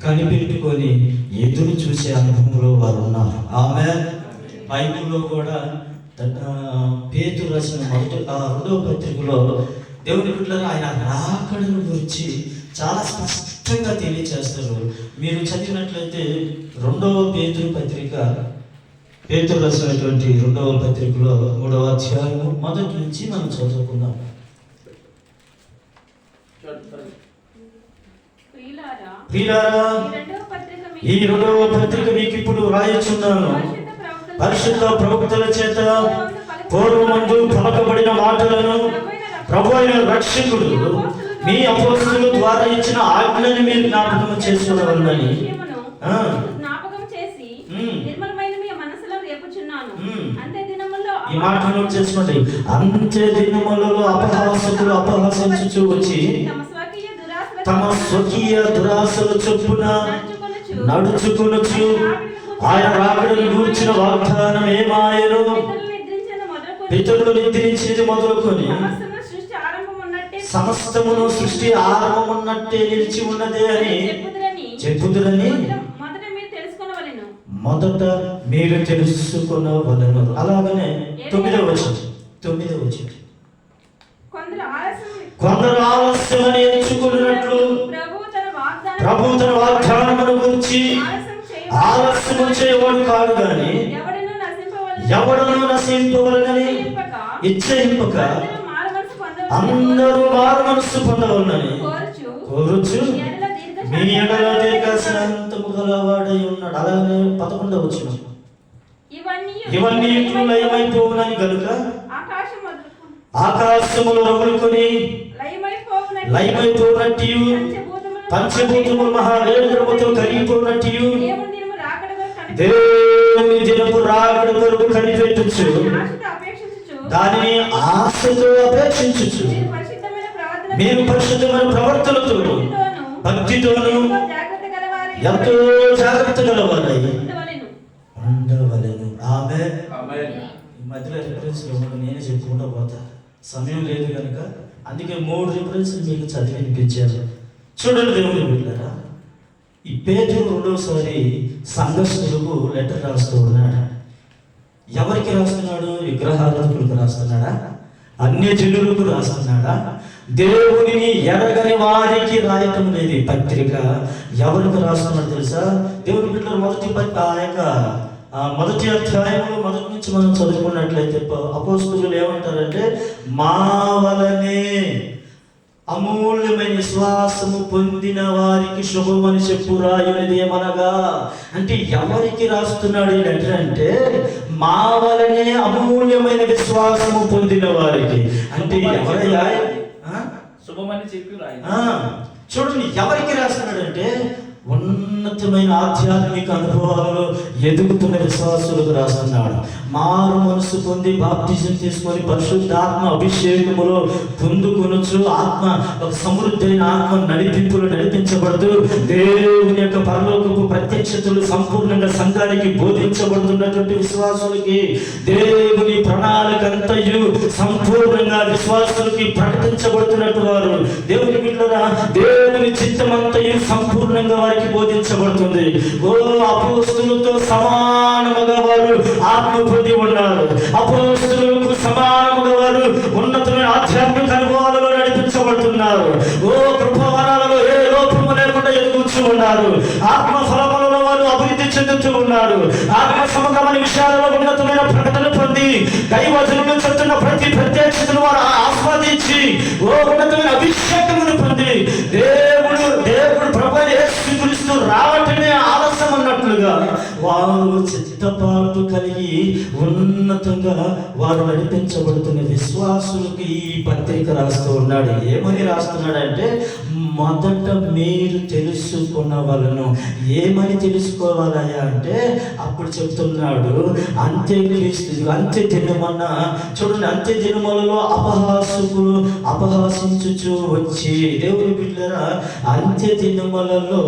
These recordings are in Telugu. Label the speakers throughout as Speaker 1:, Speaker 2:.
Speaker 1: కనిపెట్టుకొని ఎదురు చూసే అనుభవంలో వారు ఉన్నారు. ఆమె బైబిల్లో కూడా పేతురు రాసిన రెండవ పత్రికలో దేవుని బిడ్డలారా ఆయన రాకడను గురించి చాలా స్పష్టంగా తెలియచేస్తారు. మీరు చదివినట్లయితే రెండవ పేతురు పత్రిక, పేతురు రాసినటువంటి రెండవ పత్రికలో 3వ అధ్యాయము మొదటి నుంచి మనం చదువుకుందాం. ప్రియులారా, ఈ రెండవ పత్రిక మీకు ఇప్పుడు రాయచున్నాను. పరిశుద్ధ ప్రవక్తల చేత పూర్వమందు పలకబడిన మాటలను ప్రభు అయిన రక్షకుడు మీ అపోస్తలుల ద్వారా ఇచ్చిన ఆజ్ఞని మీరు జ్ఞాపకం చేసుకోవాలని ఈ మాట నోట్ చేసుకోండి. అంత్య దినములలో అపహాసకులు అపహసించుచు వచ్చి తమ స్వకీయ దురాశల చొప్పున నడుచుకొనుచు ఆయన రాకడను గూర్చిన వాగ్దానం ఏమాయను పితరులు నిద్రించేది మొదలుకొని సమస్తమును సృష్టి ఆరంభమున్నట్టే నిలిచి ఉన్నదే అని చెప్పుదురని మొదట మీరు తెలుసుకొనవలెను. అలాగనే 9వ వచనం కొందరు ఆలస్యమని ఎంచుకున్నట్లు ప్రభు తన వాగ్దానమును గురించి ఆలస్యము చేయవాడు కాదు గాని ఎవడను నశింపవలనని ఇచ్చయింపక అందరూ మారు మనస్సు పొందవలనని కోరుచు మీ ఎడల దీర్ఘశాంతము గలవాడై ఉన్నాడు. అలాగే 11వ వచనం ఇవన్నీ లయమైపోవునని గనుక ఆకాశములు రగులుకొని లయమైపోనట్టు పంచభూతములు మహావేదనముతో కరిగిపోనట్టు దేవుని దినపు రాకడ కొరకు కనిపెట్టుచు దానిని ఆశతో అపేక్షించుచు మీరు పరిశుద్ధమైన ప్రవర్తనతో భక్తితోను ఎంతో జాగ్రత్త గలవారై ఉండవలెను. ఆమేన్. మధ్యలో రిఫరెన్స్ నేనే చెప్పుకుంటూ పోతా, సమయం లేదు కనుక అందుకే 3 రిఫరెన్స్ మీకు చదివి వినిపించారు. చూడండి దేవుని బిడ్డలారా, ఈ పేతురు రెండోసారి సంఘస్థులకు లెటర్ రాస్తూ ఉన్నాడు. ఎవరికి రాస్తున్నాడు? విగ్రహారాధకులకు రాస్తున్నాడా? అన్యజనులకు రాస్తున్నాడా? దేవునిని ఎరగని వారికి రాయటం లేదు. పత్రిక ఎవరికి రాస్తున్నాడు తెలుసా? దేవుని బిడ్డలు మొదటి అధ్యాయంలో మొదటి నుంచి మనం చదువుకున్నట్లయితే అపోస్తలులు ఏమంటారంటే, మా వలనే అమూల్యమైన విశ్వాసము పొందిన వారికి శుభమని చెప్పు రాయునిది ఏమనగా, అంటే ఎవరికి రాస్తున్నాడు ఈ లెటర్ అంటే మా వలనే అమూల్యమైన విశ్వాసము పొందిన వారికి. అంటే ఎవరయ్యా
Speaker 2: శుభమని చెప్పి రాయి.
Speaker 1: చూడండి ఎవరికి రాస్తున్నాడంటే ఉన్నతమైన ఆధ్యాత్మిక అనుభవాలలో ఎదుగుతున్న విశ్వాసులకు రాస్తున్నాడు. మారు మనసు పొంది బాప్టిజం తీసుకొని పరిశుద్ధాత్మ అభిషేకములో పొందుకొనొచ్చు ఆత్మ ఒక సమృద్ధైన ఆత్మ నడిపింపులు నడిపించబడుతూ దేవుని యొక్క పరలోకపు ప్రత్యక్షతలు సంపూర్ణంగా సంఘానికి బోధించబడుతున్నటువంటి విశ్వాసులకి దేవుని ప్రణాళిక అంతయు సంపూర్ణంగా విశ్వాసులకి ప్రకటించబడుతున్నట్టు వారు దేవుని బిడ్డలారా, దేవుని చిత్తమంతయు సంపూర్ణంగా వారికి బోధించబడుతుంది. ఓ అపోస్తలులతో సమానముగా వారు ఆత్మ పొంది ఉన్నారు. అపోస్తలులకు సమానముగా వారు ఉన్నతమైన ఆధ్యాత్మిక అనుభవాలలో నడిపించబడుతున్నారు. ఓ కృపావరాలలో ఏ లోపము లేకుండా ఎదుగుతూ ఉన్నారు. ఆత్మ ఫలములలో వారు అభివృద్ధి చెందుతూ ఉన్నారు. ఆత్మ సమగమన విషయాలలో ఉన్నతమైన ప్రకటన పొంది దైవజనులు చెప్తున్న ప్రతి ప్రత్యక్షతను వారు ఆస్వాదించి ఓ ఉన్నతమైన అభిషేకమును పొంది దేవుడు ప్రభు యేసుక్రీస్తు రావటమే ఆలస్యం అన్నట్లుగా వారు చిత్తపాటు కలిగి ఉన్నతంగా వారు నడిపించబడుతున్న విశ్వాసులకి ఈ పత్రిక రాస్తూ ఉన్నాడు. ఏమని రాస్తున్నాడంటే, మొదట మీరు తెలుసుకున్నవలను. ఏమని తెలుసుకోవాలయ్యా అంటే అప్పుడు చెప్తున్నాడు, అంత్య దినమన్న చూడండి, అంత్య దినములలో అపహాసించుచు వచ్చి దేవుని బిడ్డలారా, అంత్య దినములలో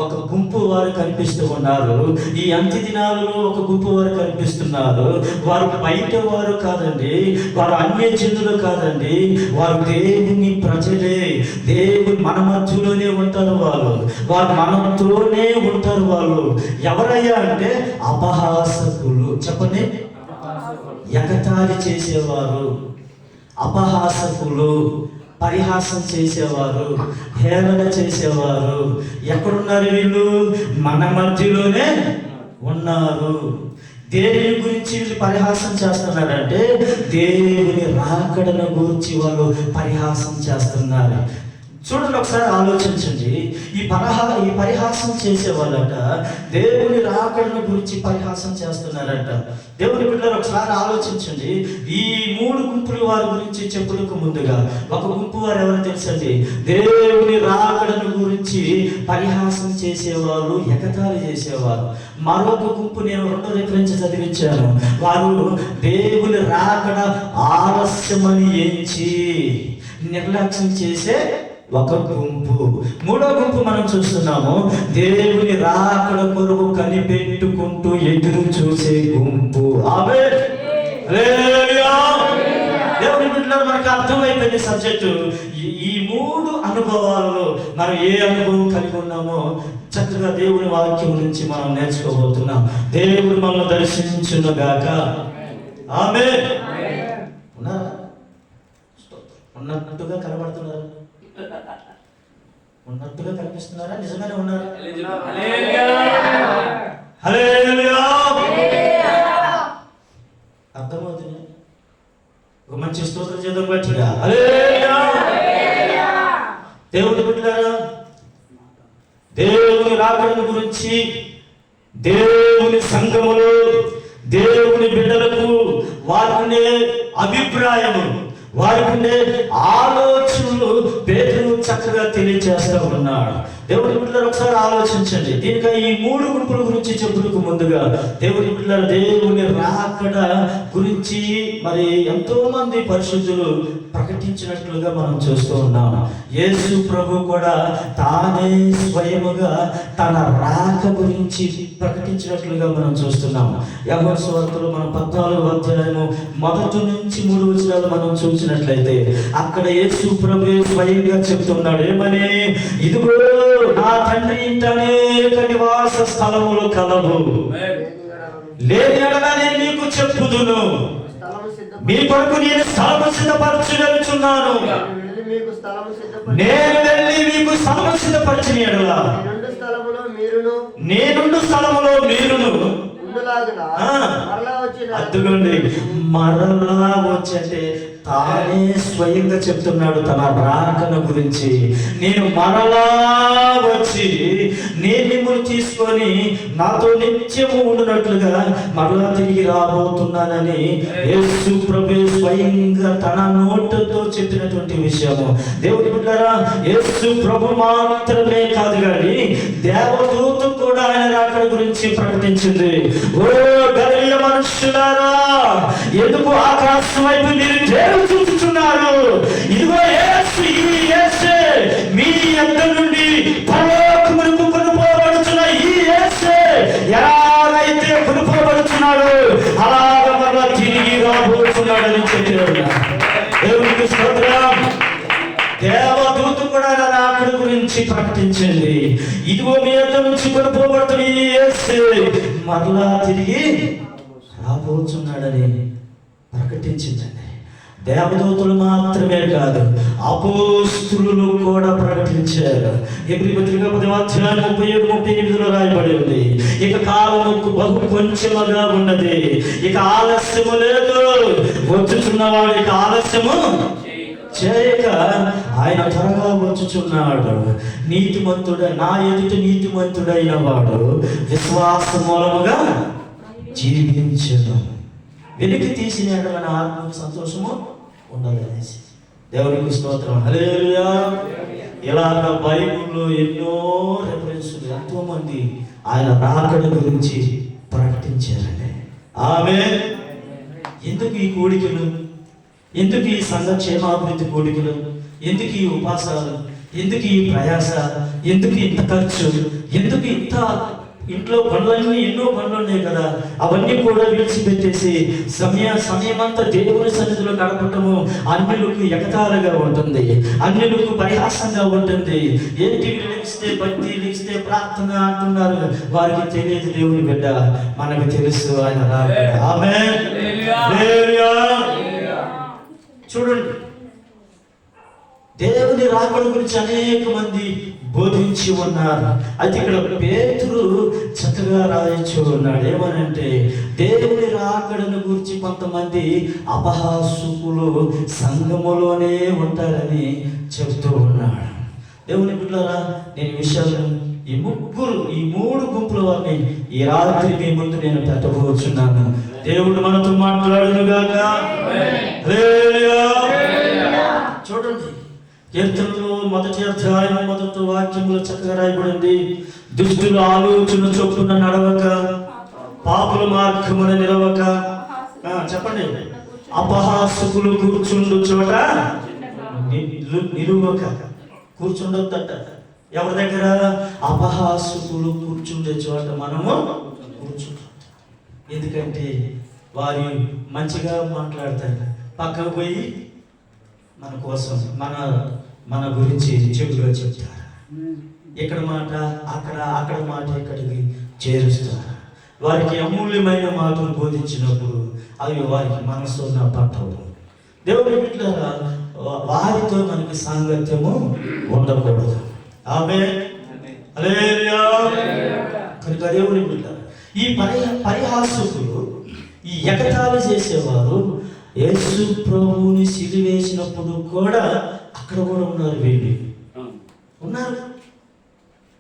Speaker 1: ఒక గుంపు వారు కనిపిస్తూ ఉన్నారు. ఈ అంత్య దినాలలో ఒక గుంపు వారు కనిపిస్తున్నారు. వారు బయట వారు కాదండి, వారు అన్యజనులు కాదండి, వారు దేవుని ప్రజలే. దేవుని మన మధ్యలోనే ఉంటారు వారు మనతోనే ఉంటారు. వాళ్ళు ఎవరయ్యా అంటే అపహాసకులు. చెప్పండి, ఎగతాళి చేసేవారు, అపహాసకులు, పరిహాసం చేసేవారు, హేళన చేసేవారు. ఎక్కడున్నారు వీళ్ళు? మన మధ్యలోనే ఉన్నారు. దేవుని గురించి వీళ్ళు పరిహాసం చేస్తున్నారంటే దేవుని రాకడను గురించి వాళ్ళు పరిహాసం చేస్తున్నారు. చూడండి, ఒకసారి ఆలోచించండి. ఈ పరిహాసం చేసే వాళ్ళట దేవుని రాకడను గురించి పరిహాసం చేస్తున్నారట. దేవుని బిడ్డలు ఒకసారి ఆలోచించండి. ఈ 3 గుంపుల వారి గురించి చెప్పులకు ముందుగా ఒక గుంపు వారు ఎవరు తెలుసండి? దేవుని రాకడను గురించి పరిహాసం చేసేవాళ్ళు, ఎగతాళి చేసేవారు. మరొక గుంపు నేను 2 రిఫరెన్స్ చదివించాను. వారు దేవుని రాకడ ఆలస్యమని ఎంచి నిర్లక్ష్యం చేసే ఒక గుంపు. 3వ గుంపు మనం చూస్తున్నాము, దేవుని రాకడ కొరకు కనిపెట్టుకుంటూ ఎదురు చూసే గుంపు. ఆమేన్, హల్లెలూయా. దేవుని బిడ్డలారా, మనకు అర్థమైపోయింది సబ్జెక్టు. ఈ 3 అనుభవాలలో మనం ఏ అనుభవం కలిగి ఉన్నామో చక్కగా దేవుని వాక్యం నుంచి మనం నేర్చుకోబోతున్నాం. దేవుడు మనల్ని దర్శించును గాక. ఆమేన్. ఉన్నారా? ఉన్నట్టుగా కనబడుతున్నారు, ఉన్నట్టుగా కనిపిస్తున్నారా? నిజంగానే ఉన్నారా? హల్లెలూయా. అర్థమవుతుంది. ఒక మంచి స్తోత్రం చేద్దాం గట్టిగా. హల్లెలూయా. దేవుని బిడ్డలారా, దేవుని రాకడ గురించి దేవుని సంఘములో దేవుని బిడ్డలకు వారికి అభిప్రాయము, వారికి ఆలోచనలు పేతురు చక్కగా తెలియజేస్తూ ఉన్నాడు. దేవుని బిడ్డలారా, ఒకసారి ఆలోచించండి. దీనిక ఈ 3 గుంపుల గురించి చెప్పులకు ముందుగా దేవుని బిడ్డలారా, దేవుని రాకడ గురించి మరి ఎంతో మంది పరిశుద్ధులు ప్రకటించినట్లుగా మనం చూస్తూ ఉన్నాం. యేసు ప్రభు కూడా తానే స్వయముగా తన రాక గురించి ప్రకటించినట్లుగా మనం చూస్తున్నాం. యోహాను సువార్తలో మనం 14వ అధ్యాయము 1 నుంచి 3 వచనాలు మనం చూసినట్లయితే అక్కడ యేసు ప్రభు స్వయంగా చెప్తున్నాడు. ఏమని? ఇదిగో నా తండ్రి ఇంట అనేక నివాస స్థలములు కలవు, లేని ఎడల నేను మీకు చెప్పుదును. మీ కొరకు నేను స్థలము సిద్ధపరచుచున్నాను. నేను వెళ్ళి మీకు స్థలము సిద్ధపరచిన ఎడల నేనుండు స్థలములో మీరును. అద్దుకోండి, మరలా వచ్చే తానే స్వయంగా చెప్తున్నాడు తన రాకడ గురించి. నేను మరలా వచ్చి నేను మిమ్మల్ని తీసుకొని నాతో నిత్యము ఉండునట్లుగా మరలా తిరిగి రాబోతున్నానని యేసు ప్రభు స్వయంగా తన నోటితో చెప్పినటువంటి విషయము. దేవుని బిడ్డలారా, యేసు ప్రభు మాత్రమే కాదు కానీ దేవదూత కూడా ఆయన రాకడ గురించి ప్రకటించింది. ఓ గలిలయ మనుషులారా, ఎందుకు ఆకాశం వైపు మీరు చూస్తున్నారు? ఇదిగో యేసు, ఈ యేసే మీ యొద్ద నుండి పరలోకమునకు కొనుపోబడుచున్న ఈ యేసే ఎలాగైతే కొనుపోబడుచున్నాడు అలాగ మరలా తిరిగి రాబోతున్నాడని చెప్పాడు. దేవునికి స్తోత్రం. దేవదూత కూడా రాకడ గురించి ప్రకటించింది. ఇదిగో మీ యొద్ద నుంచి కొనుపోబడుతున్న ఈ యేసే మరలా తిరిగి రాబోతున్నాడని ప్రకటించిందండి. దేవదూతలు మాత్రమే కాదు, అపోస్తులు కూడా ప్రకటించారు. హెబ్రీ పత్రిక 10వ అధ్యాయం 37-38 రాయబడి ఉంది. ఇక కాలము బహు కొంచెముగా ఉన్నది, ఇక ఆలస్యము లేదు. వచ్చుచున్నవాడు ఇక ఆలస్యము చేయక ఆయన త్వరగా వచ్చుచున్నాడు. నీతిమంతుడు, నా ఎదుట నీతిమంతుడైన వాడు విశ్వాస మూలముగా జీవించను. వెలికి తీసిన మన ఆత్మకు సంతోషము ఉండదనేసి దేవునికి స్తోత్రం. హల్లెలూయా. ఇలాగ బైబిల్లో ఎన్నో రెఫరెన్సులు, ఎంతో మంది ఆయన రాకడ గురించి ప్రకటించారండి. ఆమేన్. ఎందుకు ఈ కోడికలు? ఎందుకు ఈ సంఘ క్షేమాభివృద్ధి కోడికలు? ఎందుకు ఈ ఉపాసాలు? ఎందుకు ఈ ప్రయాస, ఎందుకు ఇంత ఖర్చు, ఎందుకు ఇంత ఇంట్లో పనులన్నీ ఎన్నో పనులు ఉన్నాయి కదా, అవన్నీ కూడా విడిచిపెట్టేసి సమయమంతా దేవుని సన్నిధిలో గడపటము అన్యులకు ఎగతాళిగా ఉంటుంది, అన్యులకు పరిహాసంగా ఉంటుంది. ఏంటి లిగిస్తే భక్తి, లిగిస్తే ప్రార్థన అంటున్నారు, వారికి తెలియదు దేవుని బిడ్డ, మనకు తెలుసు ఆయన రాకడ. ఆమేన్. హల్లెలూయా. చూడండి, దేవుని రాకడ గురించి అనేక మంది బోధించి ఉన్నారు. అయితే ఇక్కడ పేతురు చక్కగా రాయొచ్చు ఉన్నాడు. ఏమనంటే, దేవుని రాకడను గురించి కొంతమంది అపహాసుకులు సంఘములోనే ఉంటారని చెబుతూ ఉన్నాడు. దేవుని బిడ్డలారా, నేను ఈ విషయాలను ఈ మూడు గుంపుల వారిని ఈ రాత్రి మీ ముందు నేను పెట్టబోతున్నాను. దేవుడు మనతో మాట్లాడునుగాక. చూడండి, కీర్తనలో 1వ అధ్యాయం 1వ వాక్యంలో చక్కగా రాయబడింది, దుష్టుల ఆలోచన చొప్పున నడవక, పాపుల మార్గమున నిలవక, చెప్పండి, అపహాసకులు కూర్చుండు చోట నిలువక. కూర్చుండొద్దట. ఎవరి దగ్గర? అపహాసకులు కూర్చుండే చోట మనము కూర్చుంటాం. ఎందుకంటే వారు మంచిగా మాట్లాడతారు, పక్కకు పోయి మన కోసం మన గురించి చెడుగా చెప్తారు. ఇక్కడ మాట అక్కడ మాట ఇక్కడికి చేరుస్తారు. వారికి అమూల్యమైన మాటలు బోధించినప్పుడు అవి వారికి మనసున్న పట్టవు. దేవుని బిడ్డలారా, వారితో మనకి సాంగత్యము ఉండకూడదు. ఆమేన్. హల్లెలూయా. కనుక దేవుని బిడ్డలారా, ఈ పరిహాసకులు, ఈ ఎగతాళి చేసేవారు యేసు ప్రభువుని సిలువేసినప్పుడు కూడా అక్కడ కూడా ఉన్నారు. వీళ్ళు ఉన్నారు,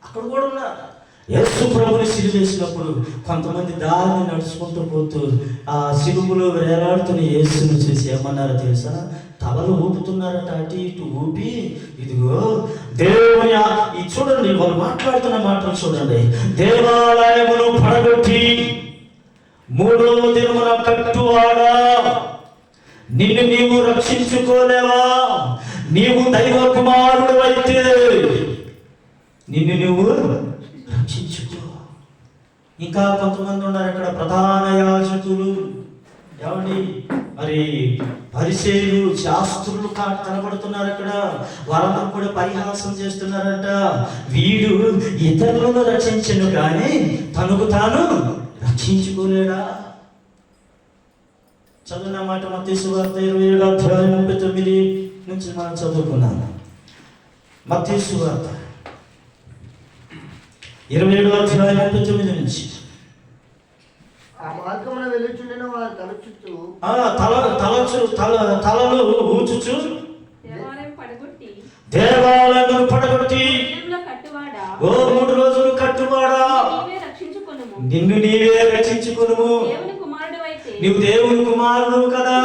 Speaker 1: అక్కడ కూడా ఉన్నారు. యేసు ప్రభువుని సిలువేసినప్పుడు కొంతమంది దారిని నడుచుకుంటూ పోతూ ఆ సిలువలో వేలాడుతున్న యేసుని చూసి ఏమన్నారో తెలుసా? తలలు ఊపుతున్నారట, అటు ఇటు ఊపి, ఇదిగో దేవుని ఈ చూడండి, వాళ్ళు మాట్లాడుతున్న మాటలు చూడండి. దేవాలయమును పడగొట్టి 3వ దినమున కట్టువాడా, నిన్ను నీవు రక్షించుకోలేవా? నీవు దైవ కుమారుడు అయితే నిన్ను నువ్వు రక్షించుకో. ఇంకా కొంతమంది ఉన్నారు అక్కడ, ప్రధాన యాజకులు, ఏమండి మరి పరిసయ్యులు, శాస్త్రులు కనబడుతున్నారు అక్కడ. వారందరూ కూడా పరిహాసం చేస్తున్నారట. వీడు ఇతరులను రక్షించను కానీ తనకు తాను రక్షించుకోలేడా? చదువున్న మాట మత్తయి సువార్త 27వ అధ్యాయం 39 నుంచి మనం చదువుకున్నాము. మత్తయి సువార్త 27వ అధ్యాయం 39 నుంచి. తలలు ఊచుచు దేవాలయమును పడగొట్టి, ఓ 3 రోజులు కట్టువాడా, నిన్ను నీవే రక్షించుకొనుము. నీవు దేవుని కుమారుడు కదా,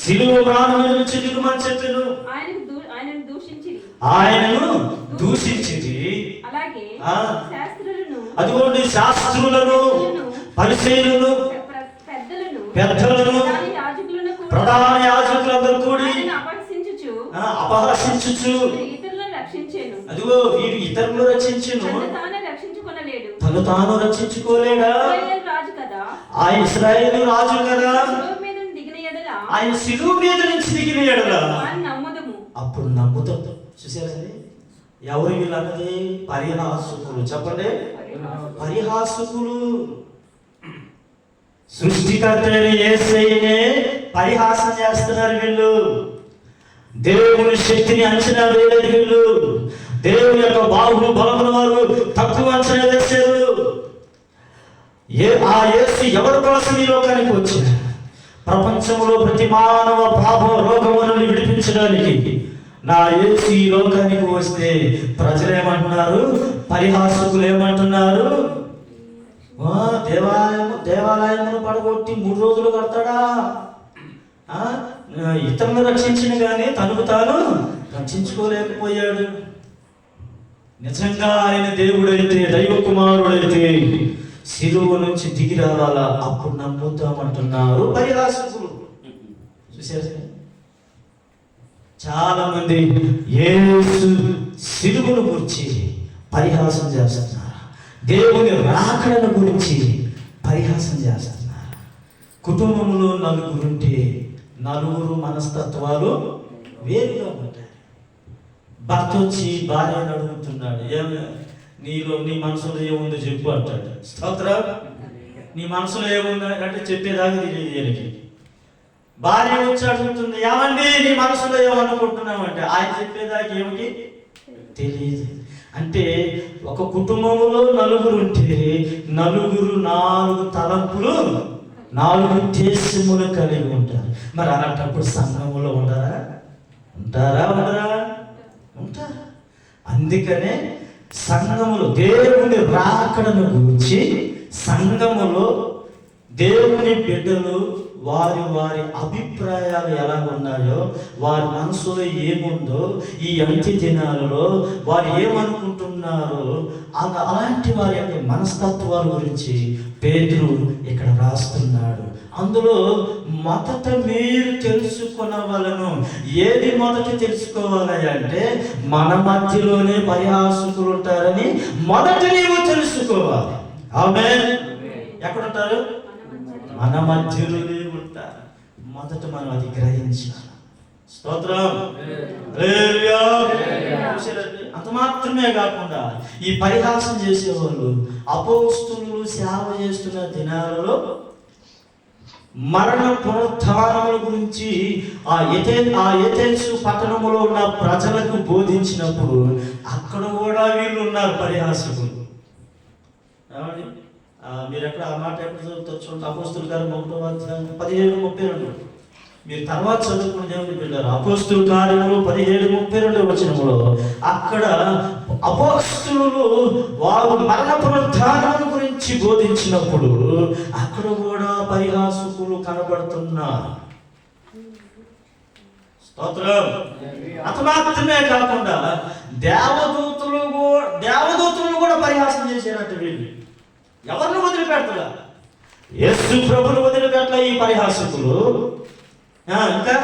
Speaker 1: సిలువ ప్రాణం నుంచి దిగుమని చెప్పెను. ఆయనను దూషించింది. అదిగోండి, శాస్త్రులను, పరిసయ్యులను, పెద్దలను, ప్రధాన యాజకులందరూ కూడి అపహసించుచు, అదిగో వీడు ఇతరులను రక్షించును, తను తాను రక్షించుకోలేడా? ఆయన ఇశ్రాయేలు రాజు కదా, ఆయన సిలువ మీద నుంచి దిగిన ఎడల అప్పుడు నమ్ముతాం. చూసారండి, ఎవరు వీళ్ళు అన్నది? పరిహాసకులు. చెప్పండి, పరిహాసకులు. సృష్టికర్త యేసయ్యనే పరిహాసం చేస్తున్నారు వీళ్ళు. దేవుని శక్తిని అంచనా వేయలేదు వీళ్ళు. దేవుని యొక్క బాహువు బలముల వారు తక్కువ అంచనా వేశారు. ఆ యేసు ఎవరి కోసం ఈ లోకానికి వచ్చారు? ప్రపంచంలో ప్రతి మానవ పాపం రోగము నుండి విడిపించడానికి నా యేసు ఈ లోకానికి వస్తే ప్రజలు ఏమంటున్నారు? పరిహాసకులు ఏమంటున్నారు? దేవాలయమును పడగొట్టి 3 రోజులు కడతాడా? ఇతరులను రక్షించిన కానీ తనకు తాను రక్షించుకోలేకపోయాడు. నిజంగా ఆయన దేవుడైతే, దైవ కుమారుడైతే సిలువ నుంచి దిగి రావాలా, అప్పుడు నమ్ముతామంటున్నారు పరిహాసకులు. చూసారు, చాలా మంది యేసు సిలువను గురించి పరిహాసం చేస్తున్నారు. దేవుని రాకడను గురించి పరిహాసం చేస్తున్నారు. కుటుంబంలో నలుగురుంటే నలుగురు మనస్తత్వాలు వేరుగా ఉంటాయి. భర్త వచ్చి భార్యను అడుగుతున్నాడు, నీ మనసులో ఏముందో చెప్పు అంటాడు. స్తోత్రం. నీ మనసులో ఏముంది అంటే చెప్పేదాకా తెలియదు ఈయనకి. భార్య వచ్చి అడుగుతుంది, ఏమండి నీ మనసులో ఏమనుకుంటున్నామంటే ఆయన చెప్పేదాకా ఏమిటి తెలియదు. అంటే ఒక కుటుంబంలో నలుగురు ఉంటే నలుగురు 4 తలంపులు 4 ఉద్దేశములు కలిగి ఉంటారు. మరి అలాంటప్పుడు సంఘములో ఉంటారా? ఉంటారా? అందుకనే సంఘములో దేవుని రాకడను గురించి సంఘములో దేవుని బిడ్డలు వారి అభిప్రాయాలు ఎలా ఉన్నాయో, వారి మనసులో ఏముందో, ఈ అంత్య దినాలలో వారు ఏమనుకుంటున్నారో అలాంటి వారి యొక్క మనస్తత్వాల గురించి పేతురు ఇక్కడ రాస్తున్నాడు. అందులో మొదట మీరు తెలుసుకొనవలను. ఏది మొదట తెలుసుకోవాలి అంటే మన మధ్యలోనే పరిహాసకులు ఉంటారని మొదట నీవు తెలుసుకోవాలి. ఆమేన్. ఎక్కడుంటారు? మన మధ్యలోనే ఉంటారు. మొదట మనం అది గ్రహించాలి. స్తోత్రం. అంత మాత్రమే కాకుండా ఈ పరిహాసం చేసేవాళ్ళు అపోస్తులు సేవ చేస్తున్న దినాలలో మరణ పునరుత్థానముల గురించి ఆ ఎథెన్సు పట్టణములో ఉన్న ప్రజలకు బోధించినప్పుడు అక్కడ కూడా వీళ్ళు ఉన్నారు పరిహాసకులు. మీరు ఎక్కడ ఆ మాట ఎక్కడ చదువుతారు చూడండి. అపోస్తుల కార్యం 17:32. మీరు తర్వాత చదువుకుని దేవుని బిడ్డలారా, అపోస్తుల కార్యములు 17:32 వచనములో అక్కడ అపోస్తులు వారు మరణ పునరుత్థానం గురించి బోధించినప్పుడు అక్కడ కూడా పరిహాసకులు కనబడుతున్నారు. స్తోత్రం. అంత మాత్రమే కాకుండా దేవదూతలు కూడా పరిహాసం చేసేటట్టు వీళ్ళు ఎవరిని వదిలిపెడతారా? యేసు ప్రభువును వదిలిపెట్టాల ఈ పరిహాసకులు. ఇంకా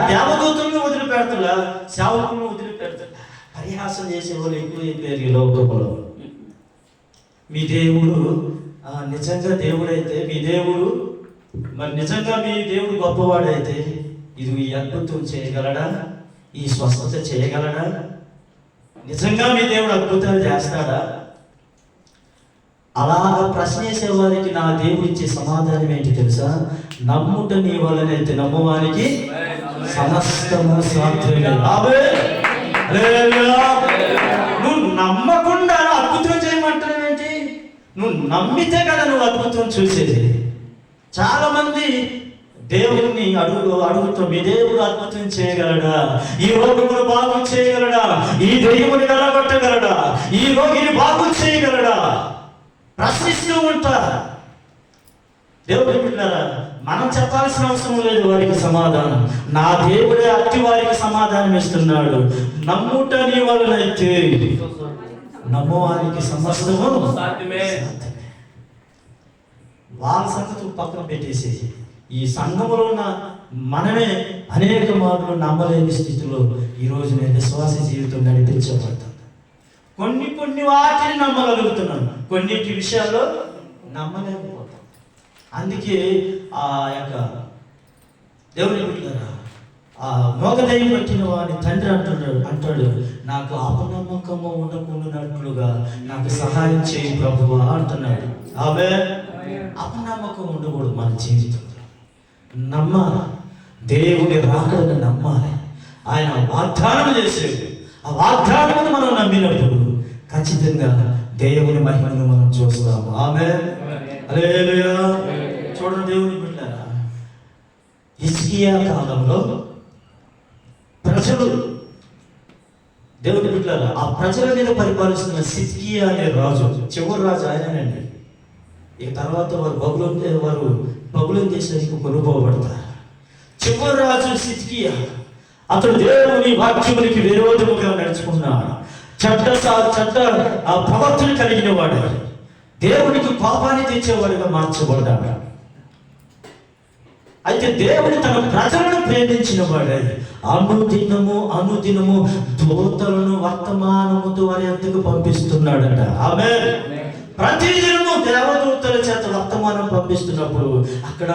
Speaker 1: దేవదూతలను వదిలిపెడతారా? సేవకులను వదిలిపెడతారు. పరిహాసం చేసేవాళ్ళు ఎక్కువైపోయారు ఈ లోకంలో. మీ దేవుడు నిజంగా దేవుడైతే, మీ దేవుడు మరి నిజంగా మీ దేవుడు గొప్పవాడైతే ఇది ఈ అద్భుతం చేయగలడా? ఈ స్వస్థత చేయగలడా? నిజంగా మీ దేవుడు అద్భుతాలు చేస్తాడా? అలాగా ప్రశ్నించే వారికి నా దేవుడు ఇచ్చే సమాధానం ఏంటి తెలుసా? నమ్ముట నీ వలనైతే నమ్మవానికి సమస్తము సాధ్యమే. నువ్వు నమ్మకుండా అద్భుతం చేయమంటావు ఏంటి? నువ్వు నమ్మితే కదా నువ్వు అద్భుతం చూసేది. చాలా మంది దేవుణ్ణి అడుగుతూ మీ దేవుడు అద్భుతం చేయగలడా? ఈ రోగును బాగు చేయగలడా? ఈ దెయ్యముని వెళ్ళగొట్టగలడా? ఈ రోగిని బాగు చేయగలడా? ప్రశ్నిస్తూ ఉంటారు. దేవుడు బిడ్డలారా, మనం చెప్పాల్సిన అవసరం లేదు వారికి సమాధానం. నా దేవుడే అట్టి వారికి సమాధానం ఇస్తున్నాడు. నమ్ముట నీ వలనైతే నమ్మవానికి సమస్తము సాధ్యమే. వాళ్ళ సంగతి పక్కన పెట్టేసేసి ఈ సంఘములో ఉన్న మనమే అనేక మార్లు నమ్మలేని స్థితిలో ఈరోజు నేను విశ్వాస జీవితం నడిపించబడతాను. కొన్ని వాటిని నమ్మగలుగుతున్నాను, కొన్నిటి విషయాల్లో నమ్మలేకపోతాను. అందుకే ఆ యొక్క దేవుని బిడ్డలారా, ఆ మోగదయ్యం పట్టిన వాని తండ్రి అంటాడు నాకు అపనమ్మకము ఉండకుండానట్లుగా నాకు సహాయం చేయి ప్రభువా అంటున్నాడు. అపనమ్మకం ఉండకూడదు మన జీవితంలో. నమ్మాలి, దేవుని రాకడను నమ్మాలి. ఆయన వాగ్దానం చేసేది, ఆ వాగ్దానాన్ని మనం నమ్మినప్పుడు ఖచ్చితంగా దేవుని మహిమను మనం చూస్తాము. ఆమేన్. హల్లెలూయా. చూడండి దేవుని బిడ్డలారా, హిజ్కియా కాలంలో ప్రజలు, దేవుని బిడ్డలారా, ఆ ప్రజల మీద పరిపాలిస్తున్న సిద్కియా అనే రాజు, చివరి రాజు ఆయనండి. ఇక తర్వాత వారు బబులోను దేశానికి కొనుక్కోబడతారు. చివరి రాజు సిద్కియా. అతడు దేవుని వాక్యమునికి విరోధముగా నడుచుకున్నాడు. చెడ్డ ప్రవర్తన కలిగిన వాడు, దేవునికి కోపాన్ని తెచ్చేవాడుగా మార్చబడ్డాడు. అయితే దేవుడు తన ప్రజలను ప్రేమించిన వాడే అనుదినము దూతలను వర్తమానముతో వారి యొద్దకు పంపిస్తున్నాడట. ఆమేన్. ప్రతిదినము దేవదూతల చేత వర్తమానం పంపిస్తున్నప్పుడు అక్కడ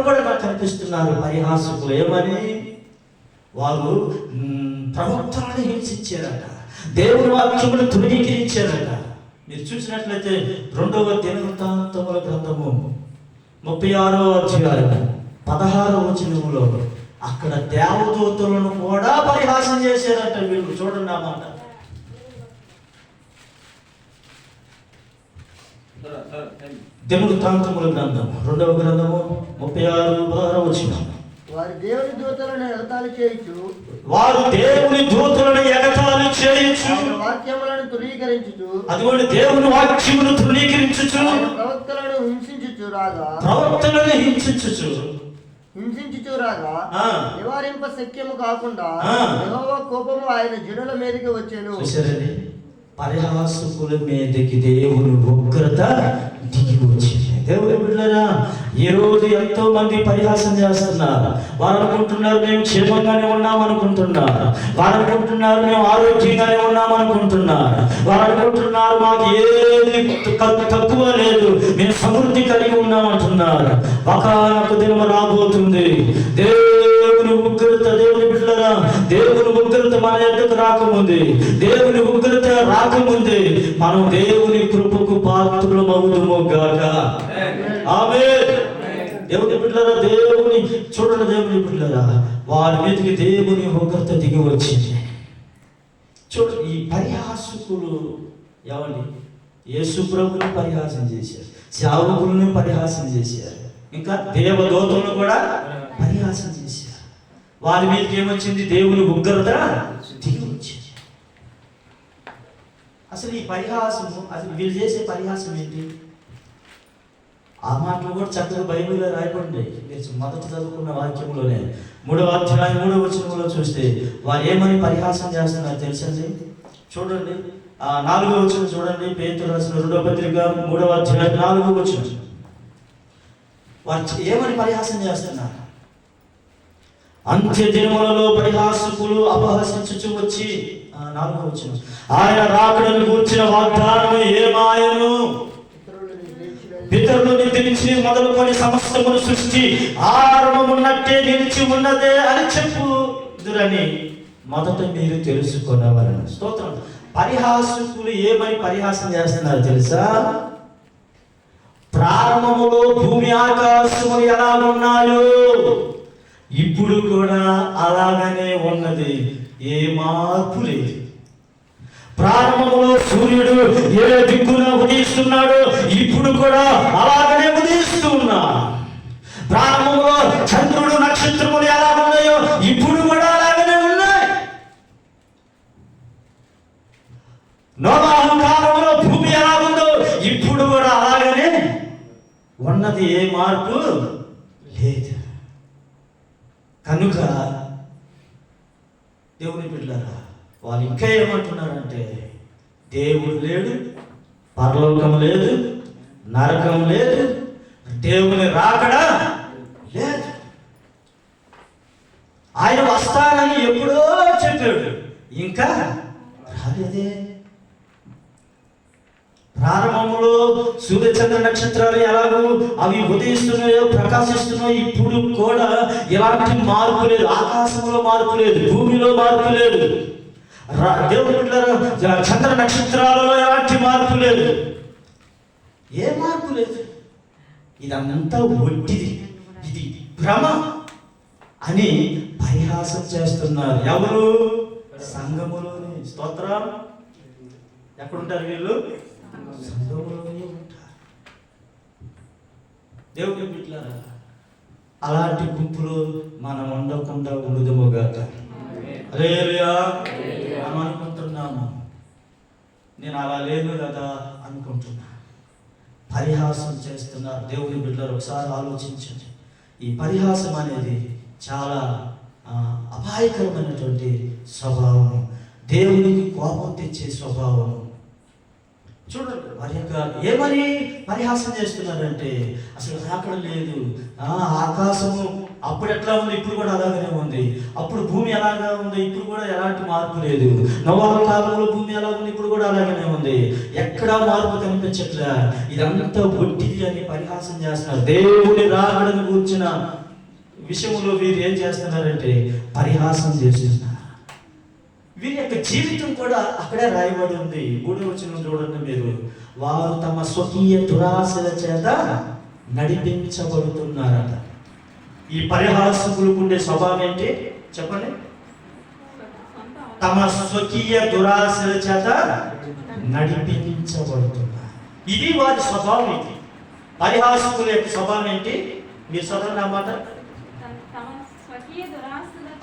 Speaker 1: కూడా నాకు కనిపిస్తున్నారు పరిహాసకులు. ఏమని? వారు ప్రవక్తలను హింసించారట, దేవుని వాక్యమును తృణీకరించారట. మీరు చూసినట్లయితే 2వ దినవృత్తాంతముల గ్రంథము 36వ అధ్యాయం 16వ వచనములో అక్కడ దేవదూతలను కూడా పరిహాసం చేశారట వీళ్ళు. చూడండి ఆ మాట. దినవృత్తాంతముల గ్రంథం 2వ గ్రంథము 36వ వచనం.
Speaker 3: వారు దేవుని దూతలను ఎగతాళి చేయుచు వాక్యములను తృణీకరించుచు,
Speaker 1: అదిగోండి దేవుని వాక్యమును తృణీకరించుచు,
Speaker 3: ప్రవక్తలను హింసించుచు రాగా నివారింప శక్యము కాకుండా యెహోవా కోపము ఆయన జనుల మీదకి వచ్చెను.
Speaker 1: పరిహాసకుల మీదకి దేవుని ఉగ్రత దిగి వచ్చింది. దేవుని బిడ్డలారా, ఈ రోజు ఎంతో మంది పరిహాసం చేస్తున్నారు. వారు అనుకుంటున్నారు మేము క్షేమంగానే ఉన్నాం అనుకుంటున్నారు. వారు అనుకుంటున్నారు మేము ఆరోగ్యంగానే ఉన్నాం అనుకుంటున్నారు. వారు అనుకుంటున్నారు మాకు ఏది తక్కువ లేదు, మేము సమృద్ధి కలిగి ఉన్నామంటున్నారు. ఒకానొక దినం రాబోతుంది దేవుని ఉగ్రత. దేవుని బిడ్డలారా, దేవుని ఉగ్రత మన ఎద్దకు రాకముందే, దేవుని ఉగ్రత రాకముందే మనం దేవుని కృపకు పాత్రులమవుదుము గాక. ఆమేన్. దేవుని బిడ్డలారా, దేవుని చూడండి, దేవుని బిడ్డలారా, వారి మీదకి దేవుని ఉగ్రత దిగి వచ్చింది. చూడండి, ఈ పరిహాసకులు ఎవరి? యేసు ప్రభువుని పరిహాసం చేశారు, సేవకులను పరిహాసం చేశారు, ఇంకా దేవదూతలను కూడా పరిహాసం చేశారు. వారి మీదకి ఏమొచ్చింది? దేవుని ఉగ్రత దిగి వచ్చింది. అసలు ఈ పరిహాసము, అసలు వీళ్ళు చేసే పరిహాసం ఏంటి? ఆ మాటలు కూడా చక్కగా బైబిల్లో రాయబడి మీరు మొదట చదువుకున్న వాక్యంలోనే 3వ అధ్యాయం 3వ వచనంలో చూస్తే వారు ఏమని పరిహాసం చేస్తున్నారు తెలుసండి? చూడండి, 4వ వచనం చూడండి. పేతురు రాసిన 2వ పత్రిక 3వ అధ్యాయం 4వ వచనం. వారు ఏమని పరిహాసం చేస్తున్నారు? అంత్య దినములలో పరిహాసకులు అపహసించుచు వచ్చి, 4వ వచనం, ఆయన రాకడను గూర్చిన వాగ్దానము ఏమాయను? పితరులు నిలిచి మొదలుకొని సమస్తమును సృష్టి ఆరంభమున్నట్టే నిలిచి ఉన్నదే అని చెప్పుదురని మొదట మీరు తెలుసుకునేవారని. స్తోత్రం. పరిహాసకులు ఏమని పరిహాసం చేస్తున్నారు తెలుసా? ప్రారంభములో భూమి ఆకాశములు ఎలా ఉన్నాయో ఇప్పుడు కూడా అలాగనే ఉన్నది, ఏ మార్పు లేదు. ప్రారంభంలో సూర్యుడు ఏ దిక్కున ఉదయిస్తున్నాడు, ఇప్పుడు కూడా అలాగనే ఉదయిస్తూ ఉన్నాడు. ప్రారంభంలో చంద్రుడు నక్షత్రములు ఎలా ఉన్నాయో ఇప్పుడు కూడా అలాగనే ఉన్నాయి. నోవాహు కాలంలో భూమి ఎలా ఉందో ఇప్పుడు కూడా అలాగనే ఉన్నది, ఏ మార్పు లేదు. కనుక దేవుని బిడ్డలారా, వాళ్ళు ఇంకా ఏమంటున్నారంటే దేవుడు లేడు, పరలోకం లేదు, నరకం లేదు, దేవుని రాకడా లేదు. ఆయన వస్తానని ఎప్పుడో చెప్పాడు, ఇంకా రాలేదే. ప్రారంభంలో సూర్యచంద్ర నక్షత్రాలు ఎలాగో అవి ఉదయిస్తున్నాయో ప్రకాశిస్తున్నాయో ఇప్పుడు కూడా ఎలాంటి మార్పు లేదు. ఆకాశంలో మార్పు లేదు, భూమిలో మార్పు లేదు, దేవుడు చంద్ర నక్షత్రాలలో ఎలాంటి మార్పు లేదు, ఏ మార్పు లేదు. ఇదంతా ఒట్టిది, ఇది భ్రమ అని పరిహాసం చేస్తున్నారు. ఎవరు? సంఘములోని. స్తోత్రం. ఎక్కడుంటారు వీళ్ళు? సంఘములోనే ఉంటారు. దేవుని బిడ్డలారా, అలాంటి గుంపులో మనం ఉండకుండా ఉండుదుముగాక. హల్లెలూయా. మనం అనుకుంటున్నాము, నేను అలా లేను కదా అనుకుంటున్నా. పరిహాసం చేస్తున్నారు. దేవుని బిడ్డలారా, ఒకసారి ఆలోచించండి. ఈ పరిహాసం అనేది చాలా అపాయకరమైనటువంటి స్వభావము, దేవునికి కోపం తెచ్చే స్వభావము. చూడండి వారి యొక్క ఏమని పరిహాసం చేస్తున్నారంటే అసలు రాకడ లేదు. ఆకాశము అప్పుడు ఎట్లా ఉంది, ఇప్పుడు కూడా అలాగనే ఉంది. అప్పుడు భూమి ఎలాగా ఉంది, ఇప్పుడు కూడా ఎలాంటి మార్పు లేదు. నోవహు కాలంలో భూమి ఎలా ఉంది, ఇప్పుడు కూడా అలాగనే ఉంది. ఎక్కడా మార్పు కనిపించట్లే. ఇదంతా ఒట్టిది అని పరిహాసం చేస్తున్నారు. దేవుని రాకడను కూర్చిన విషయంలో వీరు ఏం చేస్తున్నారంటే పరిహాసం చేస్తున్నారు. వీరి యొక్క జీవితం కూడా అక్కడే రాయబడి ఉంది. 3వ వచనం చూడండి మీరు. వారు తమ స్వకీయ దురాశల చేత నడిపించబడుతున్నారట. ఈ పరిహాసకులకు ఉండే స్వభావం ఏంటి చెప్పండి? తమ స్వకీయ దురాశల చేత నడిపించబడుతున్నారు. ఇది వారి స్వభావం. ఇది పరిహాసకుల యొక్క స్వభావం ఏంటి? మీరు చదవండి అన్నమాట.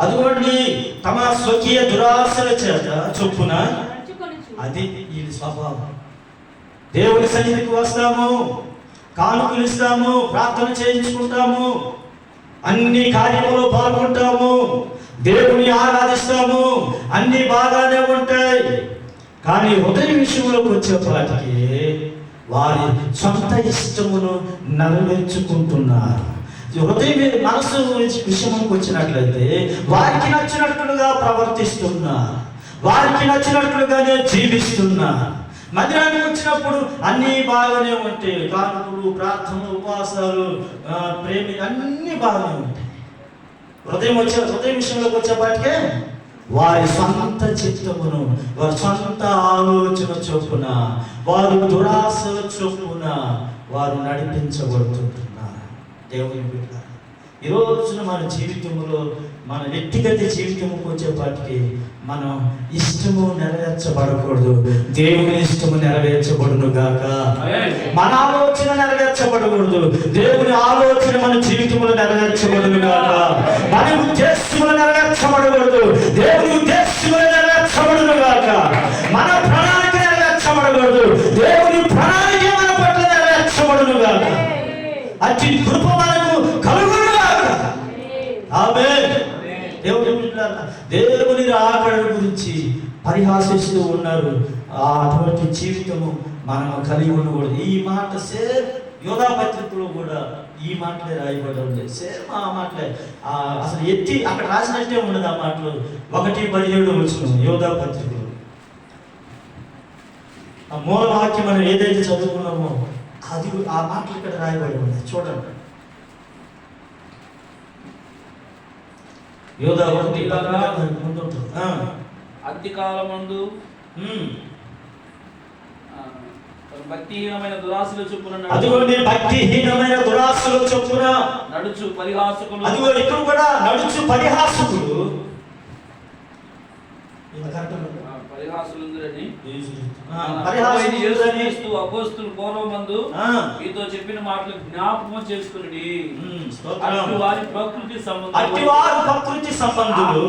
Speaker 1: అదిగోండి, తమ స్వకీయ దురాశల చేత చొప్పున. అది ఈ స్వభావం. దేవుని సన్నిధికి వస్తాము, కానుకలు ఇస్తాము, ప్రార్థన చేయించుకుంటాము, అన్ని కార్యములో పాల్గొంటాము, దేవుని ఆరాధిస్తాము, అన్ని బాగానే ఉంటాయి. కానీ హృదయ విషయంలోకి వచ్చేపాటికి వారి సొంత ఇష్టమును నెరవేర్చుకుంటున్నారు. హృదయం మనసు విషయంలోకి వచ్చినట్లయితే వారికి నచ్చినట్లుగా ప్రవర్తిస్తున్నా, వారికి నచ్చినట్లుగానే జీవిస్తున్నా. మందిరానికి వచ్చినప్పుడు అన్నీ బాగానే ఉంటాయి. కానుకలు, ప్రార్థనలు, ఉపవాసాలు, ప్రేమ అన్నీ బాగానే ఉంటాయి. హృదయం విషయంలోకి వచ్చేపాటికే వారి సొంత చిత్తమును, వారి సొంత ఆలోచన చొప్పున, వారు దురాశ చొప్పున వారు నడిపించబడుతుంటారు. దేవుని బిడ్డ, ఈ రోజున మన జీవితంలో, మన వ్యక్తిగత జీవితంకి వచ్చేపాటికి మనం ఇష్టము నెరవేర్చబడకూడదు, దేవుని ఇష్టము నెరవేర్చబడును గాక. మన ఆలోచన నెరవేర్చబడకూడదు, దేవుని ఆలోచన మన జీవితంలో నెరవేర్చబడును గాక. మన ఉద్దేశములు నెరవేర్చబడకూడదు, దేవుని ఉద్దేశములు నెరవేర్చబడును గాక. మన ప్రణాళిక నెరవేర్చబడకూడదు, దేవుని ప్రణాళిక మన పట్ల నెరవేర్చబడును గాక. అతి కృప మనకు కలుగును గాక. ఆమేన్. దేవుని రాకడ గురించి పరిహాసిస్తూ ఉన్నారు. అటువంటి జీవితము మనం కలిగి ఉండకూడదు. ఈ మాట సేమ్ యోధా పత్రికలో కూడా ఈ మాటలే రాయబడి ఉంది. సేమ్ ఆ మాటలే అసలు ఎత్తి అక్కడ రాసినట్టే ఉండదు. ఆ మాటలు 1:17 వచ్చిన యోధా పత్రికలో ఆ మూల వాక్యం మనం ఏదైతే చదువుకున్నామో అది ఆ మాటలు ఇక్కడ రాయబడి ఉంది. చూడండి, యోధా 1:17
Speaker 2: అంత్యకాలమందు భక్తిహీనమైన దురాశల చొప్పున,
Speaker 1: అదిగోండి భక్తిహీనమైన దురాశల చొప్పున
Speaker 2: నడుచు పరిహాసకులు.
Speaker 1: అదిగో ఇక్కడ కూడా నడుచు పరిహాసకులు.
Speaker 2: అపోస్తులు పూర్వమందు మీతో చెప్పిన మాటలు జ్ఞాపకం చేసుకుని వారి ప్రకృతి సంబంధులు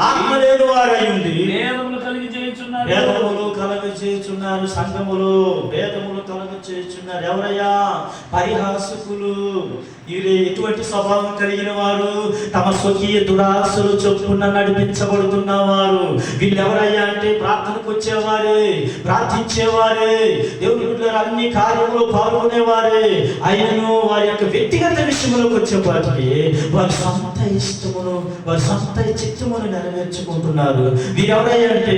Speaker 2: ఆత్మ లేని వారై ఉండి భేదములు కలిగి చేయుచున్నారు. సంఘములు భేదములు కలిగి చేయుచున్నారు. ఎవరయ్యా? పరిహాసకులు. వీరే ఎటువంటి స్వభావం కలిగిన వారు? తమ స్వకీయ దురాశలు చొప్పున నడిపించబడుతున్నవారు. వీళ్ళు ఎవరయ్యా అంటే ప్రార్థనకు వచ్చేవారే, ప్రార్థించేవారే, దేవుని బిడ్డలు అన్ని కార్యములు పాల్గొనేవారే. అయినను వారి యొక్క వ్యక్తిగత విషయంలోకి వచ్చేపాటికి వారి సొంత ఇష్టమును, వారి సొంత చిత్తమును నెరవేర్చుకుంటున్నారు. వీరెవరయ్యా అంటే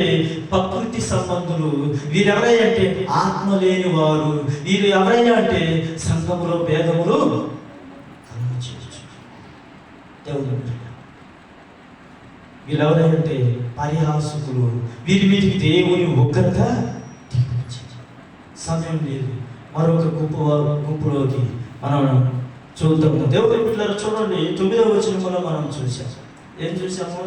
Speaker 2: ప్రకృతి సంబంధులు. వీరెవరయ్యా అంటే ఆత్మ లేని వారు. వీరు ఎవరయ్యా అంటే సంఘములో భేదములు. వీరెవరంటే పరిహాసకులు. వీరి మీదకి దేవుని ఉగ్రత సమయం లేదు. మరొక గుంపులోకి మనం చూద్దాము. దేవుని బిడ్డలారా చూడండి, 9వ వచనంలో మనం చూసాం. ఏం చూసాము?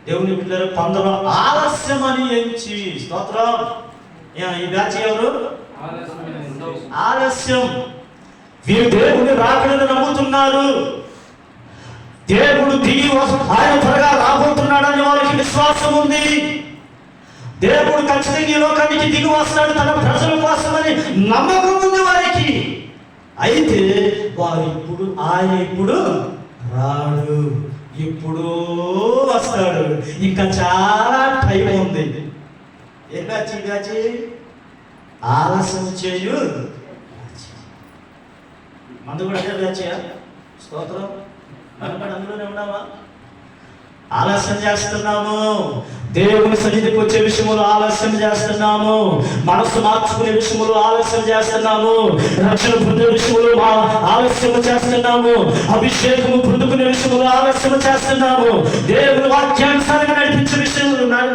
Speaker 2: దేవుని బిడ్డలారా కొందరు ఆలస్యమని ఎంచి. స్తోత్రం. ఈ బ్యాచ్ ఎవరు? ఆలస్యం. వీరు దేవుని రాకడను నమ్ముతున్నారు. దేవుడు దిగి ఆయన త్వరగా రాబోతున్నాడని వారికి విశ్వాసం ఉంది. దేవుడు ఖచ్చితంగా ఈ లోకానికి దిగి వస్తాడు తన ప్రజల కోసమని నమ్మకం ఉంది వారికి. అయితే వారు ఆయన ఇప్పుడు రాడు, ఇప్పుడు వస్తాడు. ఇంకా చాలా టైం ఉంది. ఏ బ్యాచ్? ఆలస్యం చేయు. మందు కూడా అదే బ్యాచ్. స్తోత్రం. మనం కూడా అందులోనే ఉన్నామా? ఆలస్యం చేస్తున్నాము. దేవుని సన్నిధికి వచ్చే విషయంలో ఆలస్యం చేస్తున్నాము. మనసు మార్చుకునే విషయంలో ఆలస్యం చేస్తున్నాము. రక్షణ పొందే విషయంలో ఆలస్యం చేస్తున్నాము. అభిషేకము పొందుకునే విషయంలో ఆలస్యం చేస్తున్నాము. దేవుని వాక్యానుసారంగా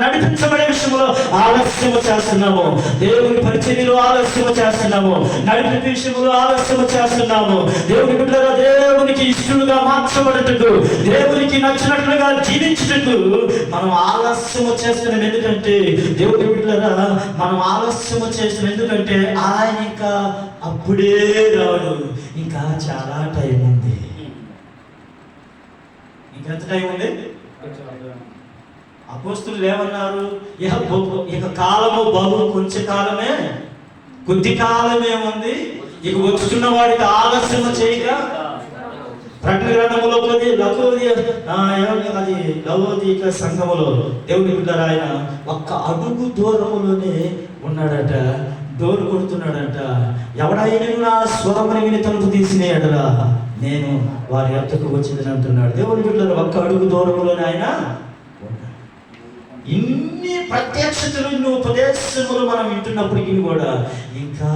Speaker 2: నడిపించబడే విషయంలో ఆలస్యం చేస్తున్నాము. దేవుని పరిచర్యలో ఆలస్యం చేస్తున్నాము. నడిపే విషయంలో ఆలస్యం చేస్తున్నాము. దేవుని బిడ్డలారా, దేవునికి ఇష్టలుగా మార్చబడటకు, దేవునికి నచ్చినట్లుగా జీవించుటకు మనం ఆలస్యం చేస్తున్నాం. ఎందుకంటే దేవుని బిడ్డలారా, మనం ఆలస్యం చేస్తున్నాం ఎందుకంటే ఆయన ఇంకా అప్పుడే రాడు. ఇంకా చాలా టైం ఉంది. ఇంకెంత టైం ఉంది? అపోస్తులు ఏమన్నారు? ఇక కాలము బహు కొంచెం కాలమే, కొద్ది కాలమే ఉంది. ఇక వచ్చుతున్న వాడికి ఆలస్యం చేయగా ప్రకటన గ్రంథములో అది లవోదిక సంఘములో దేవుని బిడ్డలారా, ఆయన ఒక్క అడుగు దూరములోనే ఉన్నాడట. డోరు కొడుతున్నాడట. ఎవడైనా నా స్వరముని విని తలుపు తీసిన ఎడలా నేను వారి యొద్దకు వచ్చిందని అంటున్నాడు. దేవుని బిడ్డలారా, ఒక్క అడుగు దూరములోనే ఆయన. ఇన్ని ప్రత్యక్షతలు, ఇన్ని ఉపదేశములు మనం వింటున్నప్పటికీ కూడా ఇంకా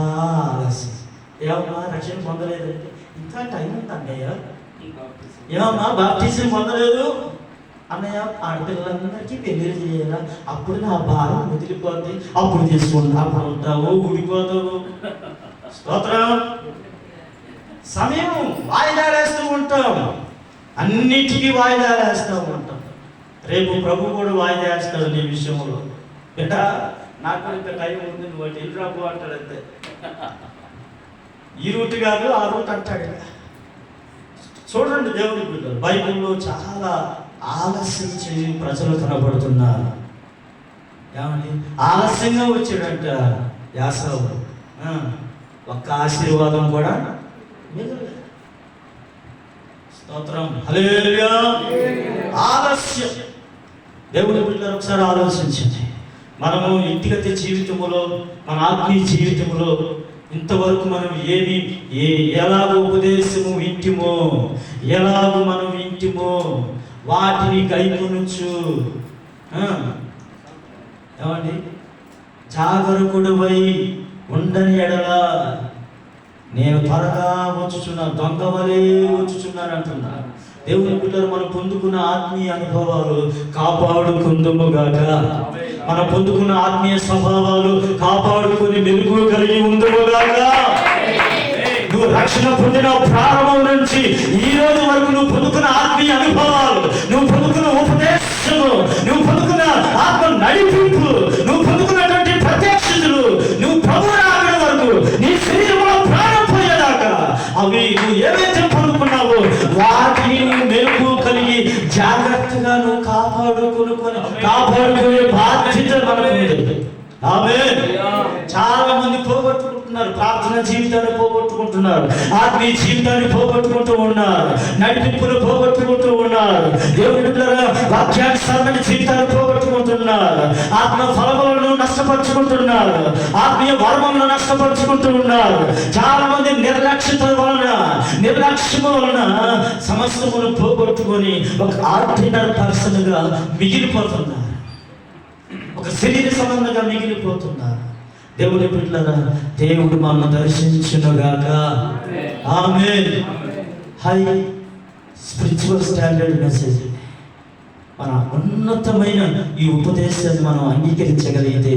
Speaker 2: ఆలస్యం. ఏమన్నా రక్షణ పొందలేదంటే ఇంకా టైం ఉంది అన్నయ్య. ఏమన్నా బాప్టిజం పొందలేదు అన్నయ్య, ఆడపిల్లలందరికీ పెళ్లి చేయాలా, అప్పుడు నా భారం వదిలిపోద్ది, అప్పుడు తీసుకుంటా, అప్పుడు ఉంటావు, ఊడిపోతావు. స్తోత్రం. సమయం వాయిదా వేస్తూ ఉంటాం. అన్నిటికీ వాయిదా వేస్తూ ఉంటాం. రేపు ప్రభు కూడా వాయిదా వేస్తాడు నీ విషయంలో. బిడ్డ, నాకు ఇంత టైం ఉంది, నువ్వు అటు ఎదురు రాబో అంటాడు. అంతే. ఈ రూట్ కాదు ఆ రూట్ అంటాడు. చూడండి దేవుని బిడ్డలు, బైబిల్లో చాలా ఆలస్యం చేసి ప్రజలు కనబడుతున్నారు. ఏమండి? ఆలస్యంగా వచ్చాడంట యాసవు. ఒక్క ఆశీర్వాదం కూడా మిగలలేదు. స్తోత్రం. హల్లెలూయా. ఆలస్యం. దేవుని బిడ్డలు ఒకసారి ఆలోచించండి. మనము వ్యక్తిగత జీవితంలో, మన ఆత్మీయ జీవితంలో ఇంతవరకు మనం ఎలాగో ఉపదేశము వింటిమో, ఎలాగో మనం వింటిమో వాటిని గైకొనొచ్చు. ఏమండి? జాగరూకుడవై ఉండని ఎడల నేను త్వరగా వచ్చుచున్నా, దొంగ వలె వచ్చుచున్నాను అంటున్నారు. దేవుని బిడ్డలు మనం పొందుకున్న ఆత్మీయ అనుభవాలు కాపాడుకుందుముగాక. మనం పొందుకున్న ఆత్మీయ స్వభావాలు కాపాడుకుని మెలుగు కలిగి ఉందుముగాక. నువ్వు రక్షణ పొందిన ప్రారంభం నుంచి ఈ రోజు వరకు నువ్వు పొందుకున్న ఆత్మీయ అనుభవాలు, నువ్వు పొందుకున్న ఉపదేశము, నువ్వు పొందుకున్న ఆత్మ నడిపింపు, నువ్వు పొందుకున్నటువంటి ప్రత్యక్షతలు, నువ్వు ప్రభు రావడం వరకు నీ శరీరంలో ప్రాణం పోయేదాకా అవి నువ్వు ఏవైతే పొందుకున్నావో వాటిని నువ్వు మెరుగు కలిగి జాగ్రత్తగా నువ్వు కాపాడుకునే బాధ్యత మనకు ఉంది. ఆమేన్. చాలా మంది పోగొట్టుకుంటున్నారు. ప్రార్థన జీవితాన్ని పోగొట్టుకుంటున్నారు. ఆత్మీయ జీవితాన్ని పోగొట్టుకుంటూ ఉన్నారు. నడిపింపును పోగొట్టుకుంటూ ఉన్నారు. దేవుని బిడ్డలారా, వాక్యానుసారమైన జీవితాన్ని పోగొట్టుకుంటున్నారు. ఆత్మ ఫలములను నష్టపరుచుకుంటున్నారు. ఆత్మీయ వరములను నష్టపరుచుకుంటూ ఉన్నారు. చాలా మంది నిర్లక్ష్యము వలన సమస్తమును పోగొట్టుకొని ఒక ఆర్డినరీ పర్సన్ గా మిగిలిపోతున్నారు. ఒక శరీర సంబంధంగా మిగిలిపోతున్నారు. దేవుని బిడ్డలారా, దేవుడు మనల్ని దర్శించునుగాక. ఆమేన్. High spiritual standard message. మన ఉన్నతమైన ఈ ఉపదేశాన్ని మనం అంగీకరించగలిగితే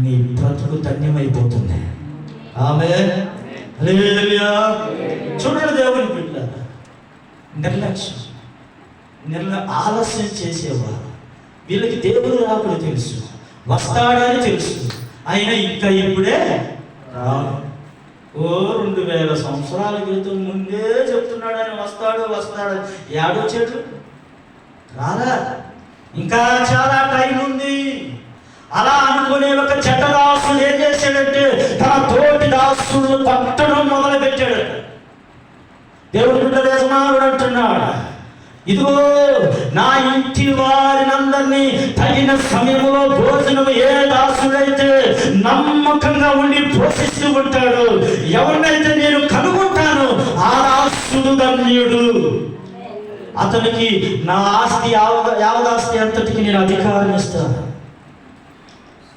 Speaker 2: నీ బ్రతుకు ధన్యమైపోతుంది. ఆమేన్. హల్లెలూయా. చూడండి దేవుని బిడ్డలారా, ఆలస్యం చేసేవారు వీళ్ళకి దేవుడు రాకుడు తెలుసు, వస్తాడని తెలుసు, అయినా ఇంకా ఇప్పుడే రాడు. 2000 సంవత్సరాల క్రితం ముందే చెప్తున్నాడు ఆయన వస్తాడు. ఏడొచ్చాడు? రాలా. ఇంకా చాలా టైం ఉంది. అలా అనుకునే ఒక చెడ్డదాసుడు ఏం చేశాడంటే తన తోటి దాసుడు పట్టడం మొదలు పెట్టాడు. దేవుడు బిడ్డ యజమానుడు అంటున్నాడు, ఇదిగో నా ఇంటి వారినందరినీ తగిన సమయంలో భోజనం ఏ దాసుడైతే నమ్మకంగా ఉండి పోషిస్తూ ఉంటాడు, ఎవరినైతే నేను కనుగొంటాను ఆ దాసుడు ధన్యుడు. అతనికి నా ఆస్తి యావదాస్తి అంతటికి నేను అధికారం ఇస్తాను.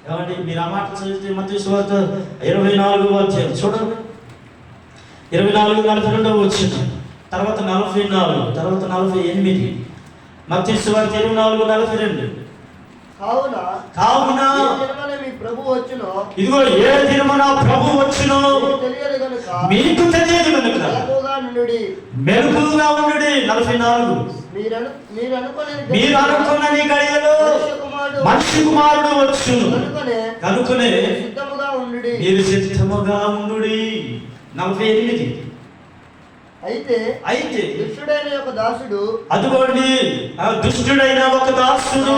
Speaker 2: ఏమండి, మీరు ఆ మాట చదివితే మత్తయి సువార్త 24వ అధ్యాయం చూడండి, 24-42 వచ్చిన తర్వాత 44 తర్వాత 48. మత్తయి సువార్త 24-42.
Speaker 3: కావున మీ ప్రభు వచ్చును,
Speaker 2: ఇదిగో ఏ దినమున ప్రభు వచ్చును
Speaker 3: తెలియదు కనుక
Speaker 2: మీకు తెలియదు కనుక మెలకువగా ఉండుడి. 44. మీరు అనుకున్న గడియలో మనిషి కుమారుడు వచ్చును కనుకనే మీరు సిద్ధముగా ఉండుడి. 48. అయితే
Speaker 3: దుష్టుడైన ఒక దాసుడు,
Speaker 2: అదిగోండి దుష్టుడైన ఒక దాసుడు,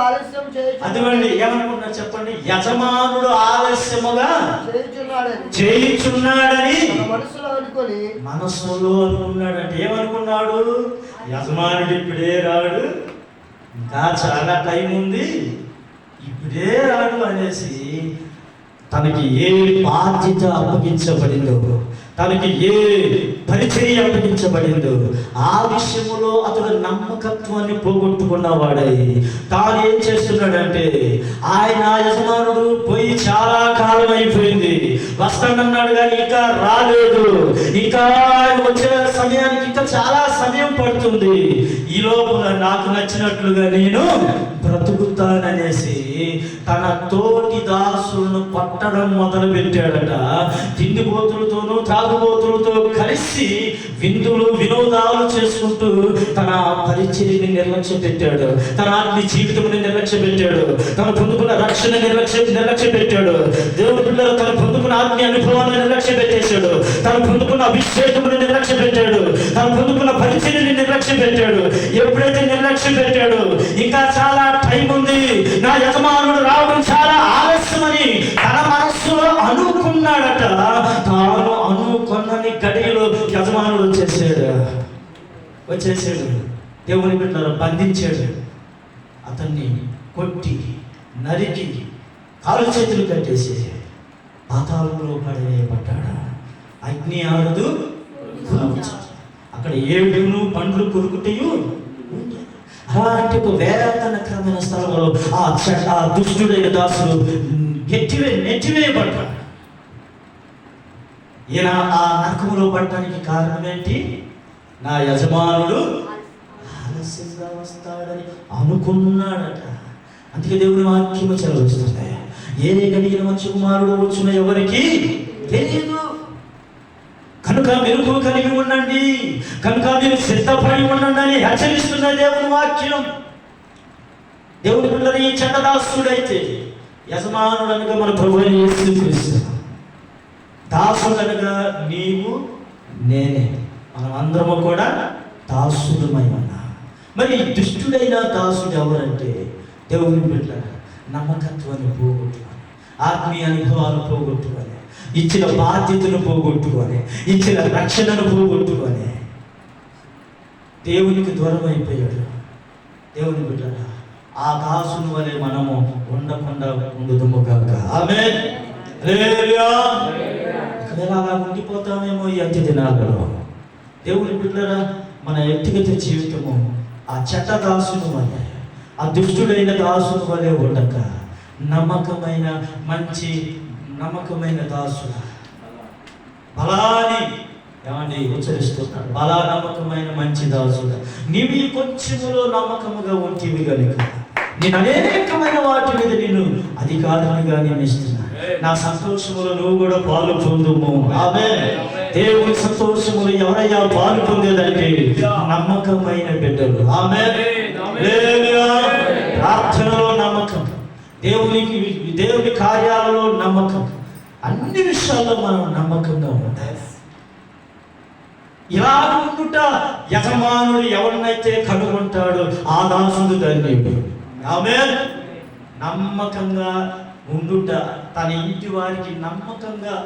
Speaker 3: ఆలస్యం
Speaker 2: అదిగోండి ఏమనుకున్నా చెప్పండి, యజమానుడు ఆలస్యముగా చేయుచున్నాడని మనసులో అనుకున్నాడంటే ఏమనుకున్నాడు, యజమానుడు ఇప్పుడే రాడు, ఇంకా చాలా టైం ఉంది, ఇప్పుడే రాడు అనేసి తనకి ఏ బాధ్యత అప్పగించబడిందో, తనకి ఏ పరిచర్య అప్పగించబడిందో ఆ విషయంలో అతడు నమ్మకత్వాన్ని పోగొట్టుకున్నవాడై తాను ఏం చేస్తున్నాడంటే, ఆయన యజమానుడు పోయి చాలా కాలం అయిపోయింది, వస్తానన్నాడు కానీ ఇంకా రాలేదు, ఇంకా వచ్చే సమయానికి ఇంకా చాలా సమయం పడుతుంది, ఈ లోపల నాకు నచ్చినట్లుగా నేను బ్రతుకుతాననేసి తన తోటి దాసులను పట్టడం మొదలు పెట్టాడట. తిండిపోతులతోనూ త్రాగుబోతులతో కలిసి విందులు వినోదాలు చేసుకుంటూ తన పరిచర్యని నిర్లక్ష్యం పెట్టాడు, తన ఆత్మీయ జీవితముని నిర్లక్ష్యం పెట్టాడు, తను పొందుకున్న రక్షణ నిర్లక్ష్యం పెట్టాడు, దేవుడి పిల్లలు తను పొందుకున్న ఆత్మీయ అనుభవాలను నిర్లక్ష్యం పెట్టేశాడు, తను పొందుకున్న అభిషేకముని నిర్లక్ష్యం పెట్టాడు, తను పొందుకున్న పరిచర్యని నిర్లక్ష్యం పెట్టాడు. ఎప్పుడైతే నిర్లక్ష్యం పెట్టాడు, ఇంకా చాలా టైం ఉంది, నా యజమానుడు రావడం చాలా ఆలస్యమని తన మనస్సులో అనుకున్నాడట. తాను అనుకున్నని గడియలో యజమానుడు వచ్చేసాడు. దేవుని బిడ్డలను బంధించాడు, అతన్ని కొట్టి నరికి కాలు చేతులు కట్టేసి పాతాళంలో పడవేయబడ్డాడు. అగ్ని ఆడదు, అక్కడ ఏడును పండ్లు కొరుకుటయు. అలాంటి ఒక వేదనకరమైన స్థలంలో ఆ దుష్టుడైన దాసుడు నెట్టివేయబడ్డాడు. ఈయన ఆ నరకములో పడటానికి కారణం ఏంటి? నా యజమానుడు ఆలస్యంగా వస్తాడని అనుకున్నాడట. అందుకే దేవుని వాక్యము చదివిస్తుంది, ఏ గడిగిన మంచి కుమారుడు వచ్చిన ఎవరికి తెలియదు కనుక మెరుగు కలిగి ఉండండి, కనుక మీరు సిద్ధపడి ఉండండి అని హెచ్చరిస్తున్న దేవుని వాక్యం. దేవుని పిల్లలు ఈ చెడ్డదాసుడైతే యజమానుడు అనగా మన ప్రభువైన యేసుక్రీస్తు, దాసుడనగా నీవు నేనే, మనం అందరము కూడా దాసుడమై ఉన్నా. మరి దుష్టుడైన దాసుడు ఎవరంటే దేవుని బిడ్డ నమ్మకత్వాన్ని పోగొట్టుకొని, ఆత్మీయ అనుభవాలు పోగొట్టుకొని, ఇచ్చిన బాధ్యతను పోగొట్టుకొని, ఇచ్చిన రక్షణను పోగొట్టుకొని దేవునికి దూరం అయిపోయాడు. దేవుని బిడ్డ ఆ దాసుని వలె మనము ఉండకుండా ఉండుదుము గాక. ఆమేన్. హల్లెలూయా. ఒకవేళ అలా ఉండిపోతామేమో ఈ అంత్య దినాలలో. దేవుని బిడ్డలారా, మన వ్యక్తిగత జీవితము ఆ చెడ్డ దాసుని వలె, ఆ దుష్టుడైన దాసుని వలె ఉండక నమ్మకమైన దాసుడు, బలాని ఏమండి ఉచ్చరిస్తున్నాడు, బలా నమ్మకమైన మంచి దాసుడు, నీవి కొంచెములో నమ్మకముగా ఉంటేవి కనుక నేను అనేకమైన వాటి మీద నేను అధికారులుగా నియమిస్తున్నా. నా సంతోషములో నువ్వు కూడా పాలు పొందుము. ఆమేన్. దేవుని సంతోషములు ఎవరయ్యా పాలు పొందేదంటే నమ్మకమైన బిడ్డలు. ఆమేన్. హల్లెలూయా. ప్రార్థనలో నమ్మకం, దేవుని కార్యాలలో నమ్మకం, అన్ని విషయాల్లో మనం నమ్మకంగా ఉండాలి. ఇలా ఉండుట యజమానుడు ఎవరినైతే కనుగొంటాడో ఆ దాసుడు ధన్యుడు. ఆమేన్. నమ్మకంగా ఉండుట, తన ఇంటి వారికి నమ్మకంగా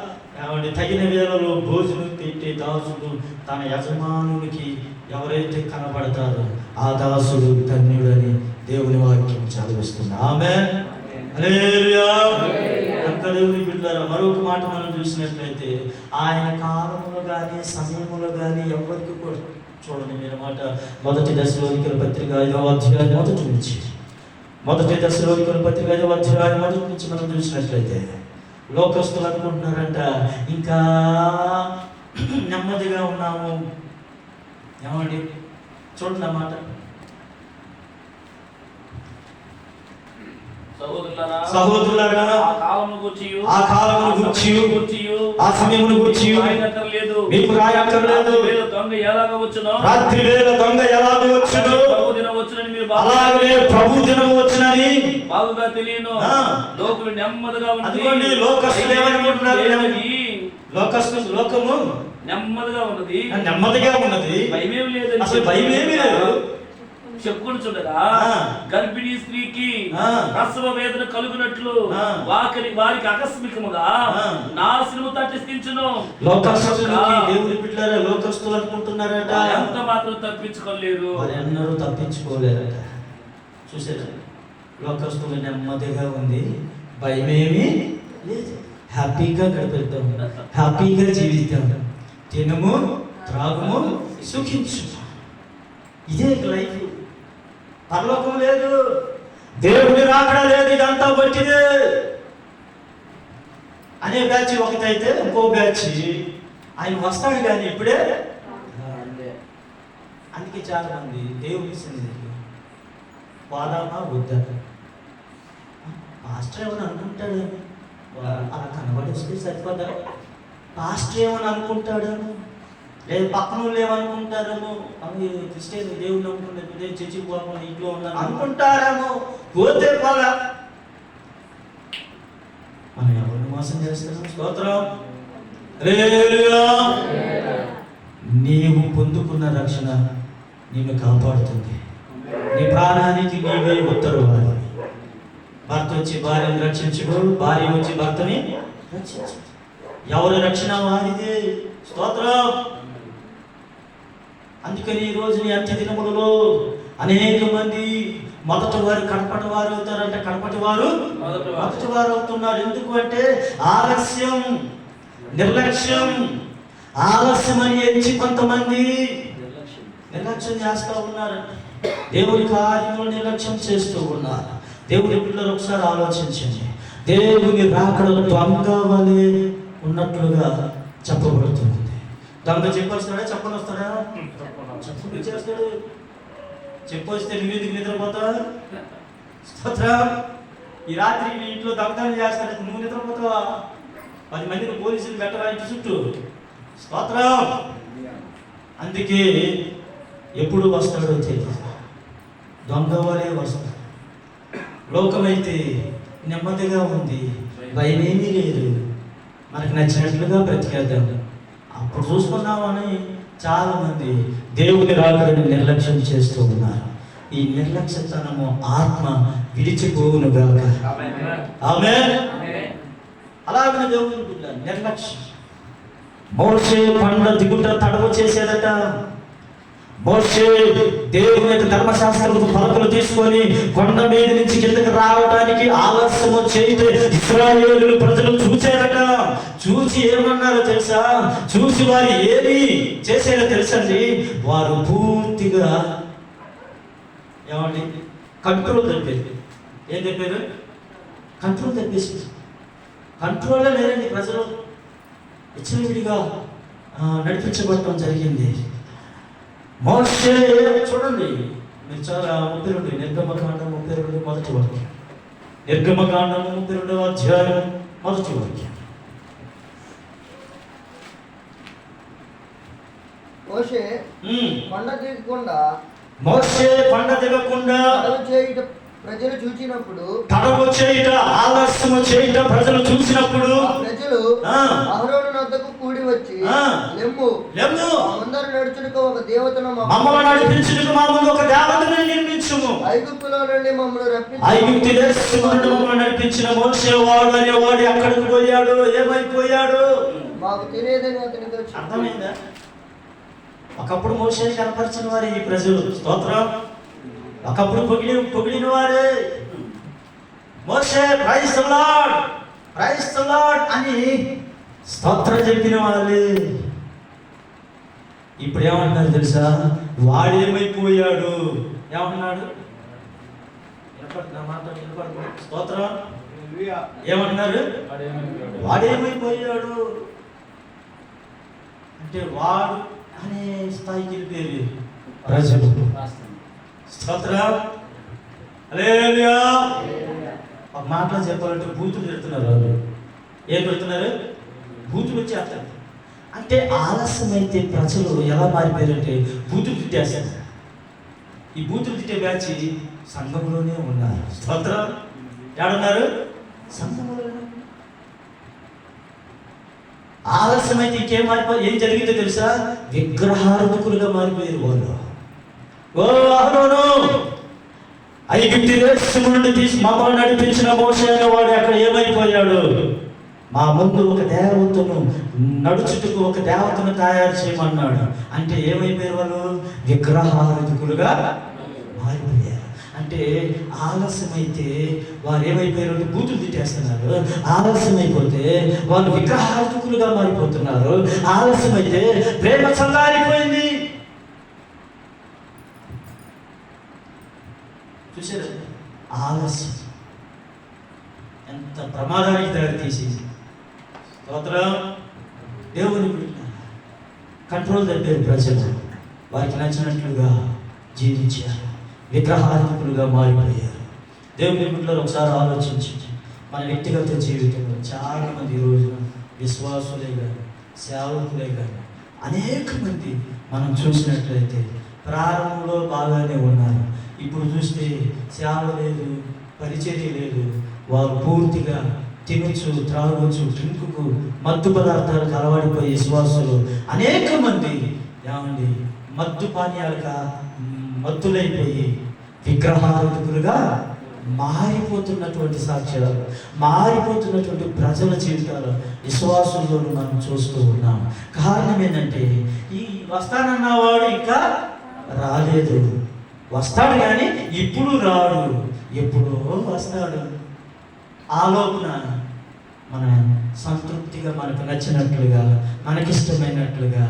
Speaker 2: తగిన వేళలో భోజనం పెట్టే దాసుడు తన యజమానునికి ఎవరైతే కనబడతారో ఆ దాసుడు ధన్యుడని దేవుని వాక్యం చదివిస్తుంది. ఆమేన్. హల్లెలూయా. కనుక దేవుని బిడ్డలారా, మరొక మాట మనం చూసినట్లయితే ఆయన కాలములో కానీ సమయములో కానీ ఎవరికి కూడా చూడండి మీరు మాట 1 దశలోనికల పత్రిక 5వ అధ్యాయం మొదటి నుంచి 1 దశలోనికల పత్రిక 5వ అధ్యాయం మొదటి నుంచి మనం చూసినట్లయితే లోకస్తులు అనుకుంటున్నారంట ఇంకా నెమ్మదిగా ఉన్నాము. ఏమండి చూడండి అన్నమాట. సహోదరులారా, ఆ కాలమును గూర్చి ఆ సమయమును గూర్చి మీకు రాయక్కర్లేదు. రాత్రి వేళ దొంగ ఎలాగ వచ్చును అలాగే ప్రభు దినము వచ్చునని
Speaker 4: బాగుగా తెలియను. లోకులు నెమ్మదిగా
Speaker 2: ఉన్నది. లోకస్తులు ఏమనుకుంటున్నారు? లోకము
Speaker 4: నెమ్మదిగా ఉన్నది,
Speaker 2: నెమ్మదిగా ఉన్నది,
Speaker 4: భయమేమి లేదు,
Speaker 2: అసలు భయమేమి లేదు
Speaker 4: చెప్పుకుంటుండగా గర్భిణీ స్త్రీకి ప్రసవ వేదన కలుగునట్లు వారికి ఆకస్మికముగా నాశనము తట్టించును.
Speaker 2: దేవుని బిడ్డలారా, లోకస్తులు అనుకుంటున్నారట
Speaker 4: ఎంత మాత్రం తప్పించుకోలేరు,
Speaker 2: వారెన్నరూ తప్పించుకోలేరట. చూసారా, లోకస్తులు నెమ్మదిగా ఉంది, భయమేమి లేదు, హ్యాపీగా గడిపేద్దాం, హ్యాపీగా జీవిద్దాం, తినము త్రాగము సుఖించు, ఇదే లైఫ్. పరలోకం లేదు, దేవుని రాకడ లేదు, ఇదంతా బట్టిదే అనే బ్యాచ్ ఒకటైతే ఇంకో బ్యాచ్ ఆయన వస్తాడు కానీ ఇప్పుడే. అందుకే చాలా మంది దేవుని సన్నిధికి పోదామా వద్దా, పాస్టర్ ఏమని అనుకుంటాడు, అలా కనబడేస్తే సరిపోదా, పాస్టర్ ఏమని అనుకుంటాడేమో, లేదు పక్కన వాళ్ళు ఏమనుకుంటారేమో, అవి క్రిస్టియన్ దేవుడు అనుకుంటే చర్చికి పోకుండా ఇంట్లో ఉన్నారు అనుకుంటారేమో, పోతే పోలా. మనం ఎవరిని మోసం చేస్తున్నాం? స్తోత్రం. హల్లెలూయా. నీవు పొందుకున్న రక్షణ నిన్ను కాపాడుతుంది, నీ ప్రాణానికి నీవే ఉత్తరవాది. భర్త వచ్చి భార్యను రక్షించుడు, భార్య వచ్చి భర్తని రక్షించు. ఎవరి రక్షణ వారిదే. స్తోత్రం. అందుకని ఈ రోజు నీ అంత్య దినములలో అనేక మంది మొదటి వారు కడపటి వారు అవుతారంటే కడపటి వారు మొదటి వారు అవుతున్నారు. ఎందుకు అంటే ఆలస్యం, నిర్లక్ష్యం. ఆలస్యం అని ఎంచి కొంతమంది నిర్లక్ష్యం చేస్తూ ఉన్నారు, దేవుని కార్యములు నిర్లక్ష్యం చేస్తూ ఉన్నారు. దేవుని పిల్లలు ఒకసారి ఆలోచించండి, దేవుని రాకడలో దొంగ వలె ఉన్నట్లుగా చెప్పబడుతుంది. దొంగ చెప్పొస్తాడా, చెప్పని వస్తాడా? చెప్పు చేస్తాడు. చెప్పొస్తే నువ్వు నిద్రపోతా. స్తోత్రం. ఈ రాత్రి నీ ఇంట్లో దొంగతనం చేస్తాడు, నువ్వు నిద్రపోతావా? 10 మందిని పోలీసులు పెట్టరా ఇంటి చుట్టూ. స్తోత్రం. అందుకే ఎప్పుడు వస్తాడో తెలియదు, దొంగ వలే వస్తాడు. లోకమైతే నెమ్మదిగా ఉంది, భయమేమీ లేదు, మనకు నచ్చినట్లుగా బ్రతికేద్దాం. అప్పుడు చూసుకున్నామని చాలా మంది దేవుని రాకడని నిర్లక్ష్యం చేస్తూ ఉన్నారు. ఈ నిర్లక్ష్యతనము ఆత్మ విడిచిపోవునుగాక. ఆమేన్. అలాగే దేవుని బిడ్డ నిర్లక్ష్యం. మోషే పండ్ల దిగుట తడవ చేసేదట. మోషే దేవుని యొక్క ధర్మశాస్త్రపు పలకలు తీసుకొని కొండ మీద నుంచి కిందకి రావడానికి ఆలస్యము చేయితే ఇశ్రాయేలు ప్రజలు చూసారట. చూసి ఏమన్నారో తెలుసా? చూసి వారు ఏమి చేశారో తెలుసండి, వారు పూర్తిగా ఏమండి కంట్రోల్ తప్పారు. ఏం చెప్పారు? కంట్రోల్ తప్పేసి కంట్రోల్లో లేరండి ప్రజలు, విచ్చలవిడిగా నడిపించబడటం జరిగింది. మోషే చూడండి, మీరు చాలా 32 నిర్గమకాండం 32 మొదటి వాక్యం, నిర్గమకాండం 32వ అధ్యాయం మొదటి వాక్యం.
Speaker 3: మోషే పండ దిగకుండా
Speaker 2: మోషే పండ దిగకుండా
Speaker 3: ప్రజలు చూచినప్పుడు
Speaker 2: తడవు చేయుట, ఆలస్యము చేయుట ప్రజలు చూసినప్పుడు
Speaker 3: ఆ ప్రజలు
Speaker 2: ఆ.
Speaker 3: అహరోను వద్దకు కూడి వచ్చి
Speaker 2: ఆ.
Speaker 3: లెమ్ము
Speaker 2: లెమ్ము
Speaker 3: అందరు నడుచుటకు ఒక దేవతను
Speaker 2: మమ్మల్ని నడిపించుటకు మా ముందు ఒక దేవతను నిర్మించుము.
Speaker 3: ఐగుప్తులో నుండి మమ్మల్ని రప్పించి
Speaker 2: ఐగుప్తు దేశము నుండి మమ్మల్ని నడిపించిన మోసేవాడు అనేవాడు ఎక్కడికి పోయాడు, ఏమైపోయాడు?
Speaker 3: మాకు తెలియదని అతనితో చెప్పి
Speaker 2: అర్థమైందా? ఒకప్పుడు మోసేని కనపరిచిన వారే ఈ ప్రజలు. స్తోత్రం. ఒకప్పుడు పొగిడిన వారే. మోసే praise the lord, praise the lord అని స్తోత్రం చెప్పిన వాళ్ళే. ఇప్పుడు ఏమంటున్నారు తెలుసా? వాడేమైపోయాడు? ఏమంటున్నాడు? స్తోత్రం. ఏమంటున్నారు? వాడేమైపోయాడు అంటే వాడు అనే స్థాయికి వెళ్ళిపోయారు ప్రజలు. స్తోత్రం. హల్లెలూయా. ఒక మాటలో చెప్పాలంటే బూతులు పెడుతున్నారు వాళ్ళు. ఏం పెడుతున్నారు? బూతులు వచ్చేస్తారు. అంటే ఆలస్యమైతే ప్రజలు ఎలా మారిపోయారంటే బూతులు తిట్టేస్తారు. ఈ బూతులు తిట్టే బ్యాచ్ సంఘంలోనే ఉన్నారు. స్తోత్రం. ఏడున్నారు? సంఘంలోనే. ఆలస్యమైతే ఇంకేం మారిపోయి ఏం జరిగిందో తెలుసా? విగ్రహారాధకులుగా మారిపోయారు వాళ్ళు. ఓ అహరోను, ఐగుప్తు దేశం నుండి తీసి మమ్మల్ని నడిపించిన మోసే అనేవాడు అక్కడ ఏమైపోయాడు? మా ముందు ఒక దేవతను నడుచుటకు ఒక దేవతను తయారు చేయమన్నాడు. అంటే ఏమైపోయారు వాళ్ళు? విగ్రహారాధకులుగా మారిపోయారు. అంటే ఆలస్యమైతే వారు ఏమైపోయారు? బూతులు తిట్టేస్తున్నారు. ఆలస్యమైపోతే వాళ్ళు విగ్రహారాధకులుగా మారిపోతున్నారు. ఆలస్యమైతే ప్రేమ చల్లారిపోయింది. చూసారు? ఆలస్యం ఎంత ప్రమాదానికి దారి తీసేది. స్తోత్రం. దేవుని కంట్రోల్ తప్పారు ప్రజలు. వారికి నచ్చినట్లుగా జీవించారు. విగ్రహాధికులుగా మారిపోయారు. దేవుని బిడ్డలు ఒకసారి ఆలోచించండి. మన వ్యక్తిగత జీవితంలో చాలా మంది ఈ రోజున విశ్వాసులే కానీ సేవకులే కానీ అనేక మంది మనం చూసినట్లయితే ప్రారంభంలో బాగానే ఉన్నారు. ఇప్పుడు చూస్తే సేవ లేదు, పరిచర్య లేదు. వారు పూర్తిగా తినచ్చు, త్రాగొచ్చు, డ్రింకుకు, మత్తు పదార్థాలకు అలవాడిపోయే విశ్వాసులు అనేక మంది ఏమండి మత్తు పానీయాలుగా మత్తులైపోయి విగ్రహారాధకులుగా మారిపోతున్నటువంటి సాక్ష్యాలు, మారిపోతున్నటువంటి ప్రజల జీవితాలు విశ్వాసంలోనూ మనం చూస్తూ ఉన్నాం. కారణం ఏంటంటే ఈ వస్తానన్నవాడు ఇంకా రాలేదు. వస్తాడు కానీ ఇప్పుడు రాడు, ఎప్పుడో వస్తాడు. ఆలోచన మన సంతృప్తిగా, మనకు నచ్చినట్లుగా, మనకిష్టమైనట్లుగా,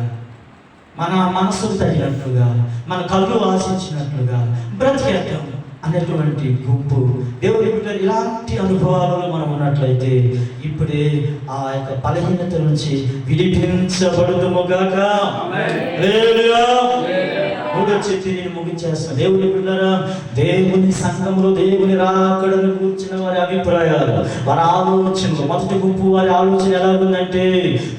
Speaker 2: మన మనసుకు తగినట్లుగా, మన కళ్ళు ఆశించినట్లుగా బ్రతికేద్దాం అనేటువంటి గుంపు. దేవుడి బిడ్డలు ఇలాంటి అనుభవాలలో మనం ఉన్నట్లయితే ఇప్పుడే ఆ యొక్క బలహీనత నుంచి విడిపించబడుదుముగాక. హల్లెలూయా. మూడో చెప్పి నేను ముగించేస్తాను. దేవుని బిడ్డలారా, దేవుని సంఘంలో దేవుని రాకడను కూర్చున్న వారి అభిప్రాయాలు, వారి ఆలోచనలు, మొదటి గుంపు వారి ఆలోచన ఎలా ఉందంటే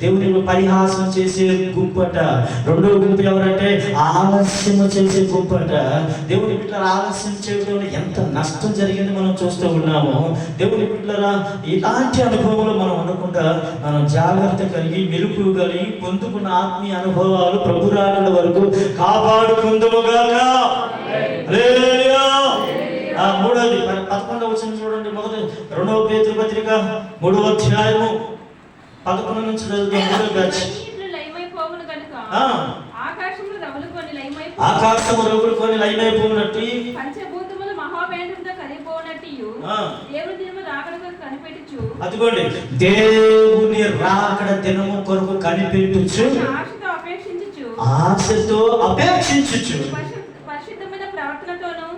Speaker 2: దేవుని పరిహాసం చేసే గుంపు అట. రెండో గుంపు ఎవరంటే ఆలస్యము చేసే గుంపు అట. దేవుని బిడ్డలారా, ఆలస్యం చేయడం ఎంత నష్టం జరిగింది మనం చూస్తూ ఉన్నాము. దేవుని బిడ్డలారా, ఇలాంటి అనుభవంలో మనం ఉండకుండా మనం జాగ్రత్త కలిగి, మెలుపు కలిగి, పొందుకున్న ఆత్మీయ అనుభవాలు ప్రభు రాకడ వరకు కాపాడుకుందుముగాక. హల్లెలూయా. మూడోది 11వ వచనం చూడండి. మొదటి 2వ పేతురు పత్రిక 3వ అధ్యాయము 11 నుంచి చదువుతాం. మూడో బ్యాచ్. ఆకాశము రగులుకొని లయమైపోయినట్టు
Speaker 5: పంచభూతములు మహావేంద్రంతో కలిగిపోనట్టు దేవుని దినము రాకడ కొరకు కనిపెట్టుచు.
Speaker 2: అదిగోండి, దేవుని రాకడ దినము కొరకు కనిపెట్టుచు,
Speaker 5: ఆశతో అపేక్షించుచు,
Speaker 2: ఆశతో అపేక్షించుచు,
Speaker 5: పరిశుద్ధమైన ప్రవర్తనతోను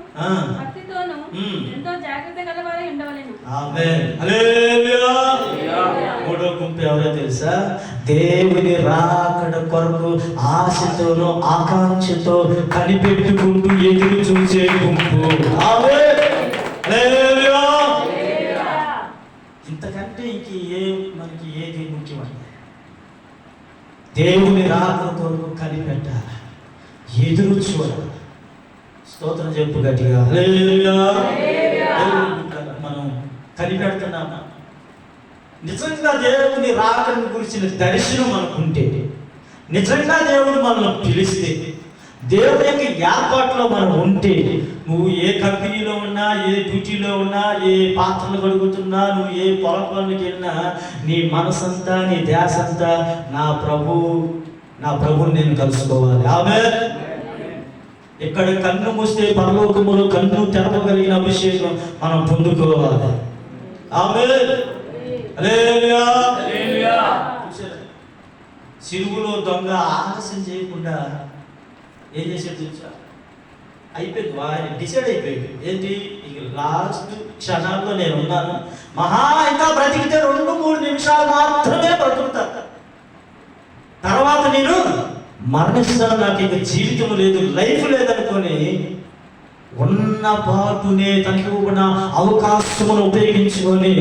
Speaker 5: భక్తితోను ఎంతో జాగ్రత్త గలవారై ఉండవలెను.
Speaker 2: ఆమేన్. హల్లెలూయా. మూడో గుంపు ఎవరో తెలుసా? దేవుని రాకడ కొరకు ఆశతోనూ ఆకాంక్షతో కనిపెట్టుకుంటూ ఎదురు చూసే గుంపు. ఆమేన్. హల్లెలూయా. ఇంతకంటే మనకి ఏది ముఖ్యమండి? దేవుని రాకడ కొరకు కనిపెట్టాలి, ఎదురు చూడాలి. స్తోత్రం చెప్పు గట్టిగా. హల్లెలూయా. మనం కనిపెడుతున్నామా? నిజంగా దేవుని రాకను గురించిన దర్శనం మనకుంటే, నిజంగా దేవుడు మనల్ని పిలిస్తే, దేవుని యొక్క ఏర్పాటులో మనం ఉంటే, నువ్వు ఏ కంపెనీలో ఉన్నా, ఏ డ్యూటీలో ఉన్నా, ఏ పాత్రలు కడుగుతున్నా, నువ్వు ఏ పొలం పనులకి వెళ్ళినా, నీ మనసంతా నీ ధ్యాసంతా నా ప్రభుని నేను కలుసుకోవాలి. ఆమేన్. ఇక్కడ కన్ను మూస్తే పరలోకములో కన్ను తెరవగలిగిన అభిషేకం మనం పొందుకోవాలి. ఆమేన్. హల్లెలూయా.
Speaker 4: హల్లెలూయా.
Speaker 2: సిలువలో దొంగ ఆలస్యం చేయకుండా ఏం చేశాడు తెలుసా? అయిపోయింది, వారి డిసైడ్ అయిపోయింది. ఏంటి? ఇక లాస్ట్ క్షణాల్లో నేను ఉన్నాను, మహా ఇంకా బ్రతికితే 2-3 నిమిషాలు మాత్రమే బ్రతుకుతా, తర్వాత నేను మరణిస్తాను, నాకు ఇక జీవితం లేదు, లైఫ్ లేదనుకొని ఉన్న పాటునే తనకి ఉన్న అవకాశమును ఉపయోగించుకొని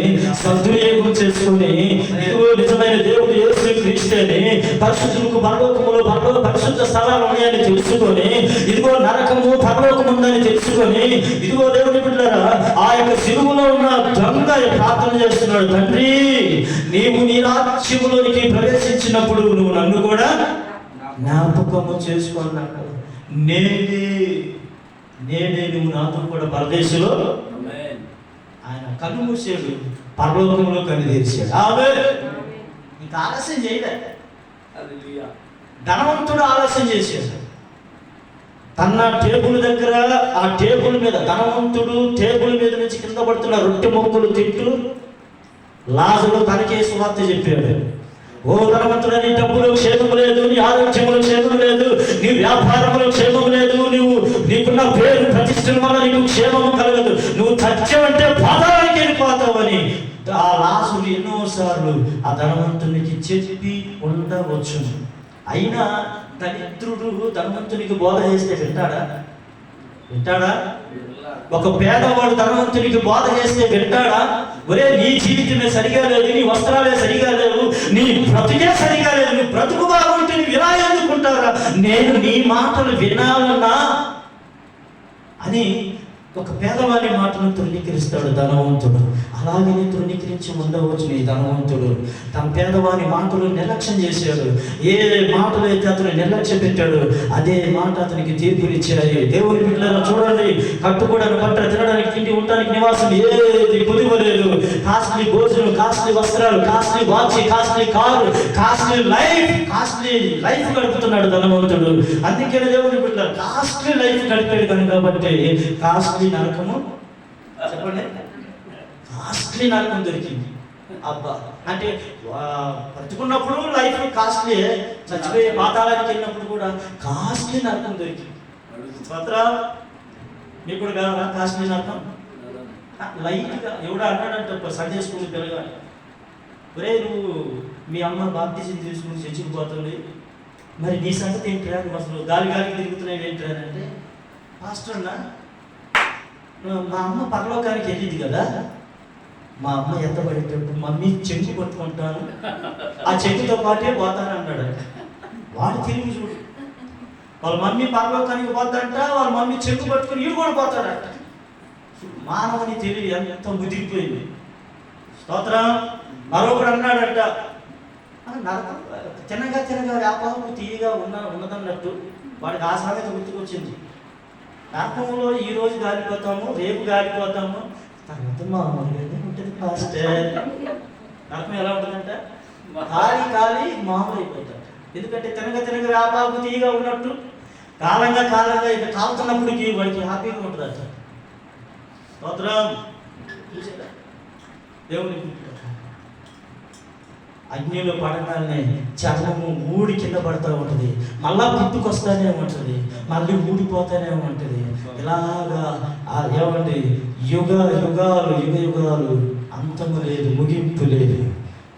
Speaker 2: సద్వినియోగం చేసుకొని, ఇదిగో నిజమైన దేవుడు యేసు క్రీస్తుని, పరిశుద్ధులకు పరలోకములో పరిశుద్ధ స్థలాలు ఉన్నాయని తెలుసుకొని, ఇదిగో నరకము పరలోకము ఉందని తెలుసుకొని, ఇదిగో దేవుని బిడ్డలారా, ఆ యొక్క సిలువలో ఉన్న దొంగ ప్రార్థన చేస్తున్నాడు, తండ్రి నీవు నీ రాజ్యములోనికి ప్రవేశించినప్పుడు నువ్వు నన్ను కూడా జ్ఞాపకము చేసుకున్నాడు. నేనే నువ్వు నాతో కూడా పరదేశంలో. ఆయన కన్ను మూసాడు, పరలోకంలో కన్ను తెరిచాడు. ఆమేన్. ఇంకా ఆలస్యం చేయలే.
Speaker 4: హల్లెలూయా.
Speaker 2: ధనవంతుడు ఆలస్యం చేశాడు. తన టేబుల్ దగ్గర, ఆ టేబుల్ మీద, ధనవంతుడు టేబుల్ మీద నుంచి కింద పడుతున్న రొట్టె మొక్కలు తింటూ లాజరు తనకే సువార్త చెప్పాడు. ఓ ధనవంతుడా, నీ డబ్బులో క్షేమం లేదు, నీ ఆరోగ్యంలో క్షేమం లేదు, నీ వ్యాపారంలో క్షేమం లేదు, నీకున్న పేరు ప్రతిష్టల వల్ల నీకు క్షేమం కలగదు, నువ్వు చచ్చావంటే పాతాళానికి వెళ్ళిపోతావని ఆ లాజరు ఎన్నోసార్లు ఆ ధనవంతునికి చెప్పి ఉండవచ్చు. అయినా దరిద్రుడు ధనవంతునికి బోధ చేస్తే వింటాడా? ఒక పేదవాడు ధనవంతునికి బోధ చేస్తే వింటాడా? ఒరే, నీ జీవితమే సరిగా లేదు, నీ వస్త్రాలే సరిగా లేవు, నీ బ్రతుకే సరిగా లేదు, నీ బ్రతుకు బాగుంటే నీ వినా ఎందుకుంటారా, నేను నీ మాటలు వినాలన్నా అని ఒక పేదవాడి మాటను తృణీకరిస్తాడు ధనవంతుడు. అలాగే తృణీకరించి ఉండవచ్చు నీ ధనవంతుడు. తన పేదవాని మాటలు నిర్లక్ష్యం చేశాడు. ఏ మాటలు అయితే అతను నిర్లక్ష్యం పెట్టాడు, అదే మాట అతనికి తీర్పునిచ్చాయి. దేవుని బిడ్డలారా చూడండి, కట్టుకోవడానికి బట్ట, తినడానికి తిండి, ఉండడానికి నివాసం ఏది కుదివలేదు. కాస్ట్లీ భోజనం, కాస్ట్లీ వస్త్రాలు, costly watch, costly car, costly life గడుపుతున్నాడు ధనవంతుడు. అందుకే దేవుని బిడ్డలారా కాస్ట్లీ లైఫ్ గడిపాడు కనుక కాబట్టి కాస్ట్లీ నరకము, చెప్పండి, కాస్ట్లీ నరకం దొరికింది. అబ్బా, అంటే బ్రతుకున్నప్పుడు లైఫ్ కాస్ట్లీ, చచ్చిపోయి పాతాళానికి వెళ్ళినప్పుడు కూడా కాస్ట్లీ నరకం దొరికింది. మీకు కూడా కావాలా కాస్ట్లీ నరకం? లైట్గా ఎవడో అన్నాడంట సండే స్కూల్ పిల్లగాడు, ఒరే నువ్వు మీ అమ్మ బాప్టిజం తీసుకుని చచ్చిపోతుంది, మరి నీ సంగతి ఏంటిరా, నువ్వు అసలు గాలికి తిరుగుతున్నావు ఏంటిరా అంటే, పాస్టర్ అన్నా మా అమ్మ పరలోకానికి వెళ్ళింది కదా, మా అమ్మ ఎంత పడేటప్పుడు మమ్మీ చెంగు పట్టుకుంటాను, ఆ చెంగుతో పాటే పోతాను అన్నాడు. వాడు తిరిగి చూడు, వాళ్ళ మమ్మీ పరలోకానికి పోతాడంట, వాళ్ళ మమ్మీ చెంగు పట్టుకుని వీడు కూడా పోతాడంట. మానవుని తెలివి ఎంత ముదిరిపోయింది. స్తోత్రం. మరొకడు అన్నాడంట, నరకం తినగా వ్యాపారం తీయగా ఉన్నదన్నట్టు వాడికి ఆ సామెత గుర్తుకొచ్చింది. నరకంలో ఈ రోజు గాలిపోతాము, రేపు గాలిపోతాము, తర్వాత మామూలుగా ఉంటుంది. పాస్టర్, నరకం ఎలా ఉంటుందంట? ఖాళీ మామూలు అయిపోతాడు. ఎందుకంటే తినగా వ్యాపారం తీయగా ఉన్నట్టు కాలంగా ఇక కాలుతున్నప్పటికీ వాడికి హ్యాపీగా ఉంటుంది అంట. స్తోత్రం. చూసారా దేవుని అగ్నిలో పడగానే చర్మము ఊడి కింద పడుతూ ఉంటుంది, మళ్ళా పుట్టుకొస్తానే ఉంటుంది, మళ్ళీ ఊడిపోతానే ఉంటుంది. ఇలాగా ఏమండి యుగాలు అంతము లేదు, ముగింపు లేదు.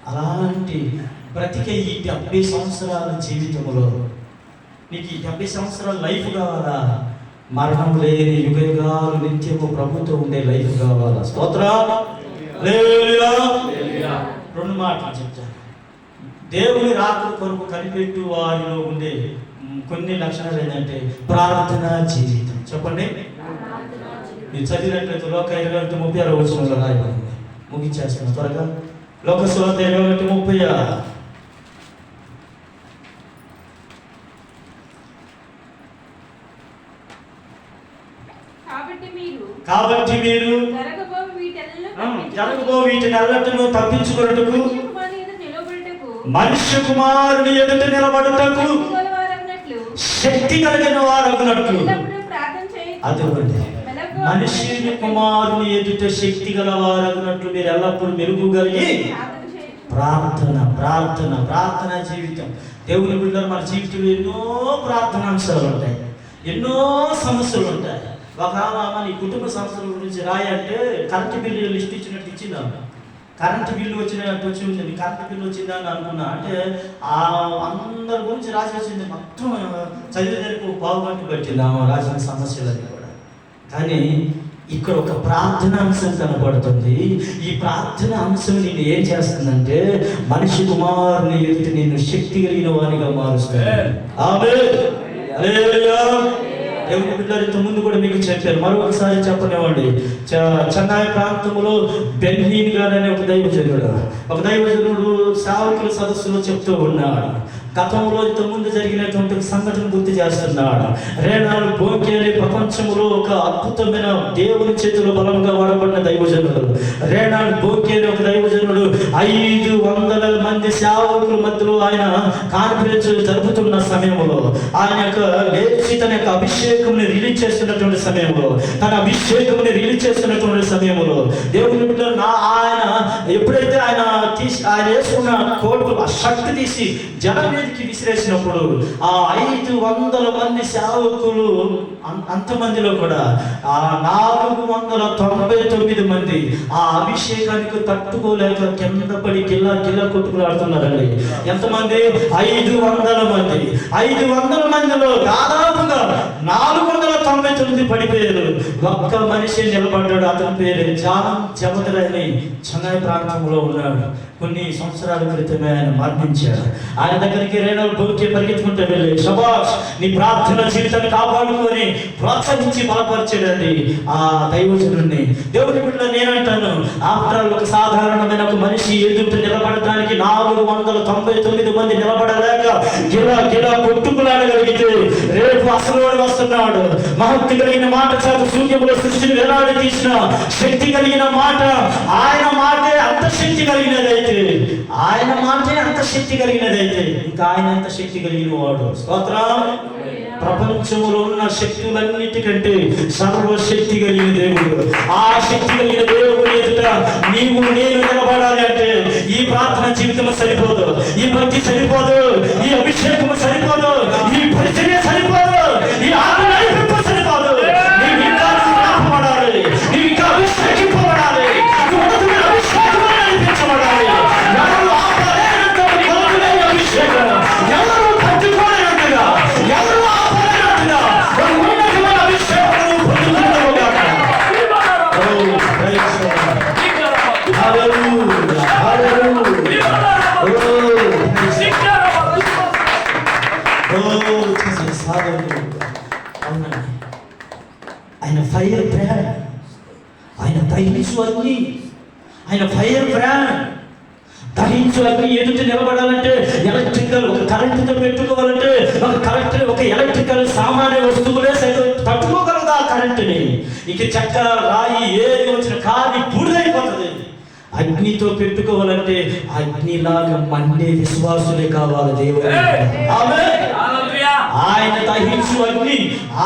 Speaker 2: అలాంటి బ్రతికే ఈ 70 సంవత్సరాల జీవితంలో నీకు ఈ 70 సంవత్సరాల లైఫ్ కావాలా? మరణం లేని యుగాలు నిత్యము ప్రభుతో ఉండే లైఫ్ కావాలా? స్తోత్రం. హల్లెలూయా. 2 మాటలు చెప్తాను. దేవుని రాకడ కొరకు కనిపెట్టు వారిలో ఉండే కొన్ని లక్షణాలు ఏంటంటే ప్రార్థనా జీవితం. చెప్పండి,
Speaker 1: మీరు చదివినట్లయితే లోక 21:36 వచనంలో రాయబడింది. ముగించేస్తాను త్వరగా. లోక సువార్త 21:30. కాబట్టి మీరు జరగబో వీటినెల్లటను తప్పించుకొనుటకు మనుష్య కుమారుని ఎదుట నిలబడుటకు శక్తి కలిగిన వారగునట్లు. అదొకటి, మనుష్యుని కుమారుని ఎదుట శక్తి గల వారగునట్లు మీరు ఎల్లప్పుడూ మెరుగు కలిగి ప్రార్థన జీవితం. దేవుని బిడ్డలు మన జీవితంలో ఎన్నో ప్రార్థనాంశాలు ఉంటాయి, ఎన్నో సమస్యలు ఉంటాయి. ఒక ఆమె నీ కుటుంబ సమస్యల గురించి రాయంటే కరెంటు బిల్లు లిస్ట్ ఇచ్చినట్టు ఇచ్చిందా? కరెంటు బిల్లు వచ్చినట్టు వచ్చి ఉంది. కరెంటు బిల్లు వచ్చిందా అని అనుకున్నా. అంటే అందరి గురించి రాసి వచ్చింది. మొత్తం చదివేదానికి పావుగంట పెట్టింది ఆమె రాసిన సమస్యలన్నీ కూడా. కానీ ఇక్కడ ఒక ప్రార్థన అంశం కనపడుతుంది. ఈ ప్రార్థన అంశం నేను ఏం చేస్తుందంటే మనిషి కుమారుని ఎదుటి నేను శక్తి కలిగిన వారిగా మారుస్తాను. ఆమేన్. హల్లెలూయా. దేవుని బిడ్డలు ఇంత ముందు కూడా మీకు చెప్పారు, మరొకసారి చెప్పనివ్వండి. చెన్నై ప్రాంతంలో బెన్హీన్ గారు అనే ఒక దైవజనుడు సేవకుల సదస్సులో చెప్తూ ఉన్నాడు. గతంలో ఇంతకుముందు జరిగినటువంటి సంఘటన గుర్తు చేస్తున్నాడు. రేనాడు బోకేలి ప్రపంచంలో ఒక అద్భుతమైన దేవుని చేతిలో బలంగా వాడబడిన దైవజనుడు. రేనాడు బోకేలి ఒక దైవజనుడు 500 మంది సేవకుల మధ్యలో ఆయన కాన్ఫరెన్స్ జరుపుతున్న సమయంలో ఆయన లేచి తన యొక్క అభిషేకంని రిలీజ్ చేస్తున్నటువంటి సమయంలో దేవుని ఆయన ఎప్పుడైతే ఆయన వేసుకున్న కోటు ఆ శక్తి తీసి జనం మీదకి విసిరేసినప్పుడు ఆ 500 మంది సేవకులు అంతమందిలో కూడా ఆ 499 మంది ఆ అభిషేకానికి తట్టుకోలేక కింద పడి గిల్ల కొట్టుకులాడుతున్నారండి. ఎంతమంది? 500 మంది. 500 మందిలో దాదాపుగా 499 పడిపోయారు. ఒక్క మనిషి నిలబడ్డాడు. అతని పేరు జాన్ జబదర్ అని చెన్నై ప్రాంతంలో ఉన్నాడు. కొన్ని సంవత్సరాల క్రితమే ఆయన మరణించాడు. ఆయన దగ్గరికి రేనాడు బోకే పరిగెత్తుకుంటూ వెళ్ళి శబాష్ నీ ప్రార్థన జీవితాన్ని కాపాడుకొని ప్రోత్సహించి బలపరిచాడండి ఆ దైవజనుడిని. దేవుని బిడ్డలు నేనంటాను, ఆఫ్టర్ ఒక సాధారణమైన ఒక మనిషి ఎదుట నిలబడటానికి 499 మంది నిలబడలేక గిలా కొట్టుకులాడగలిగితే రేపు అసలు వస్తున్నాడు. మహత్తి కలిగిన మాట చేత సూర్యముల సృష్టిని వేలాడి తీసిన శక్తి కలిగిన మాట. ఆయన మాటే అంత శక్తి కలిగినదైతే ఇంకా ఆయన అంత శక్తి కలిగిన వాడు. స్తోత్రం. ప్రపంచంలో ఉన్న శక్తులన్నిటికంటే సర్వశక్తి కలిగిన దేవుడు. ఆ శక్తి కలిగిన దేవుడు ఎదుట నీవు నేను నిలబడాలి అంటే ఈ ప్రార్థన జీవితం సరిపోదు, ఈ భక్తి సరిపోదు, ఈ అభిషేకం సరిపోదు, ఈ పరిచర్య సరిపోదు, ఈ ఆత్మ సరిపోదు. నీవు ఇంకా నింపబడాలి, నీవు ఇంకా అభిషేకింపబడాలి, అభిషేకించబడాలి. ఎవరు ఆపలేనంత అభిషేకం, ఎవరు పట్టుకోలేనట్టుగా, ఎవరు ఆపలేనట్టుగా ఉన్నతమైన అభిషేకం పొందుతున్నావు కాక. ఆయన ఫైర్ బ్రాండ్, ఆయన దహించు అగ్ని, ఆయన ఫైర్ బ్రాండ్. దహించు అగ్ని ఎదుటి నిలబడాలంటే ఎలక్ట్రికల్ ఒక కరెంటుతో పెట్టుకోవాలంటే ఒక ఎలక్ట్రికల్ సామాన్య వస్తువులే తట్టుకోగలదు ఆ కరెంటుని. ఇక చెక్క రాయి ఏది వచ్చిన కాలి బూడిదైపోతుంది. అగ్నితో పెట్టుకోవాలంటే అగ్నిలాగా మండే విశ్వాసులే కావాలి దేవుడు. ఆయన దహించు అగ్ని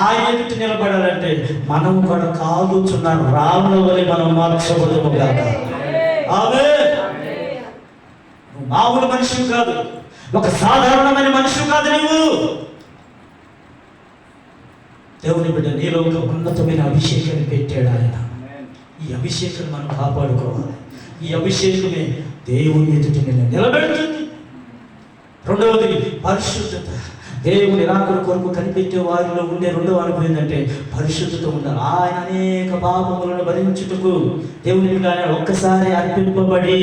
Speaker 1: ఆయన ఎదుటి నిలబడాలంటే మనం కూడా కాలుచున్న రాళ్ళ వలె మనం మార్చబడము కాక. మామూలు మనిషి కాదు, ఒక సాధారణమైన మనిషి కాదు నువ్వు. దేవుని బిడ్డ నీలో ఒక ఉన్నతమైన అభిషేకాన్ని పెట్టాడు ఆయన. ఈ అభిషేకం మనం కాపాడుకోవాలి. ఈ అభిషేకమే దేవుని ఎదుటి నిలబెడుతుంది. రెండవది పరిశుద్ధత. దేవుని రాకడ కొరకు కనిపెట్టే వారిలో ఉండే రెండవ అనుభవం ఏంటంటే పరిశుద్ధత ఉండాలి. ఆయన అనేక పాపములను భరించుటకు దేవుని ఒక్కసారి అర్పింపబడి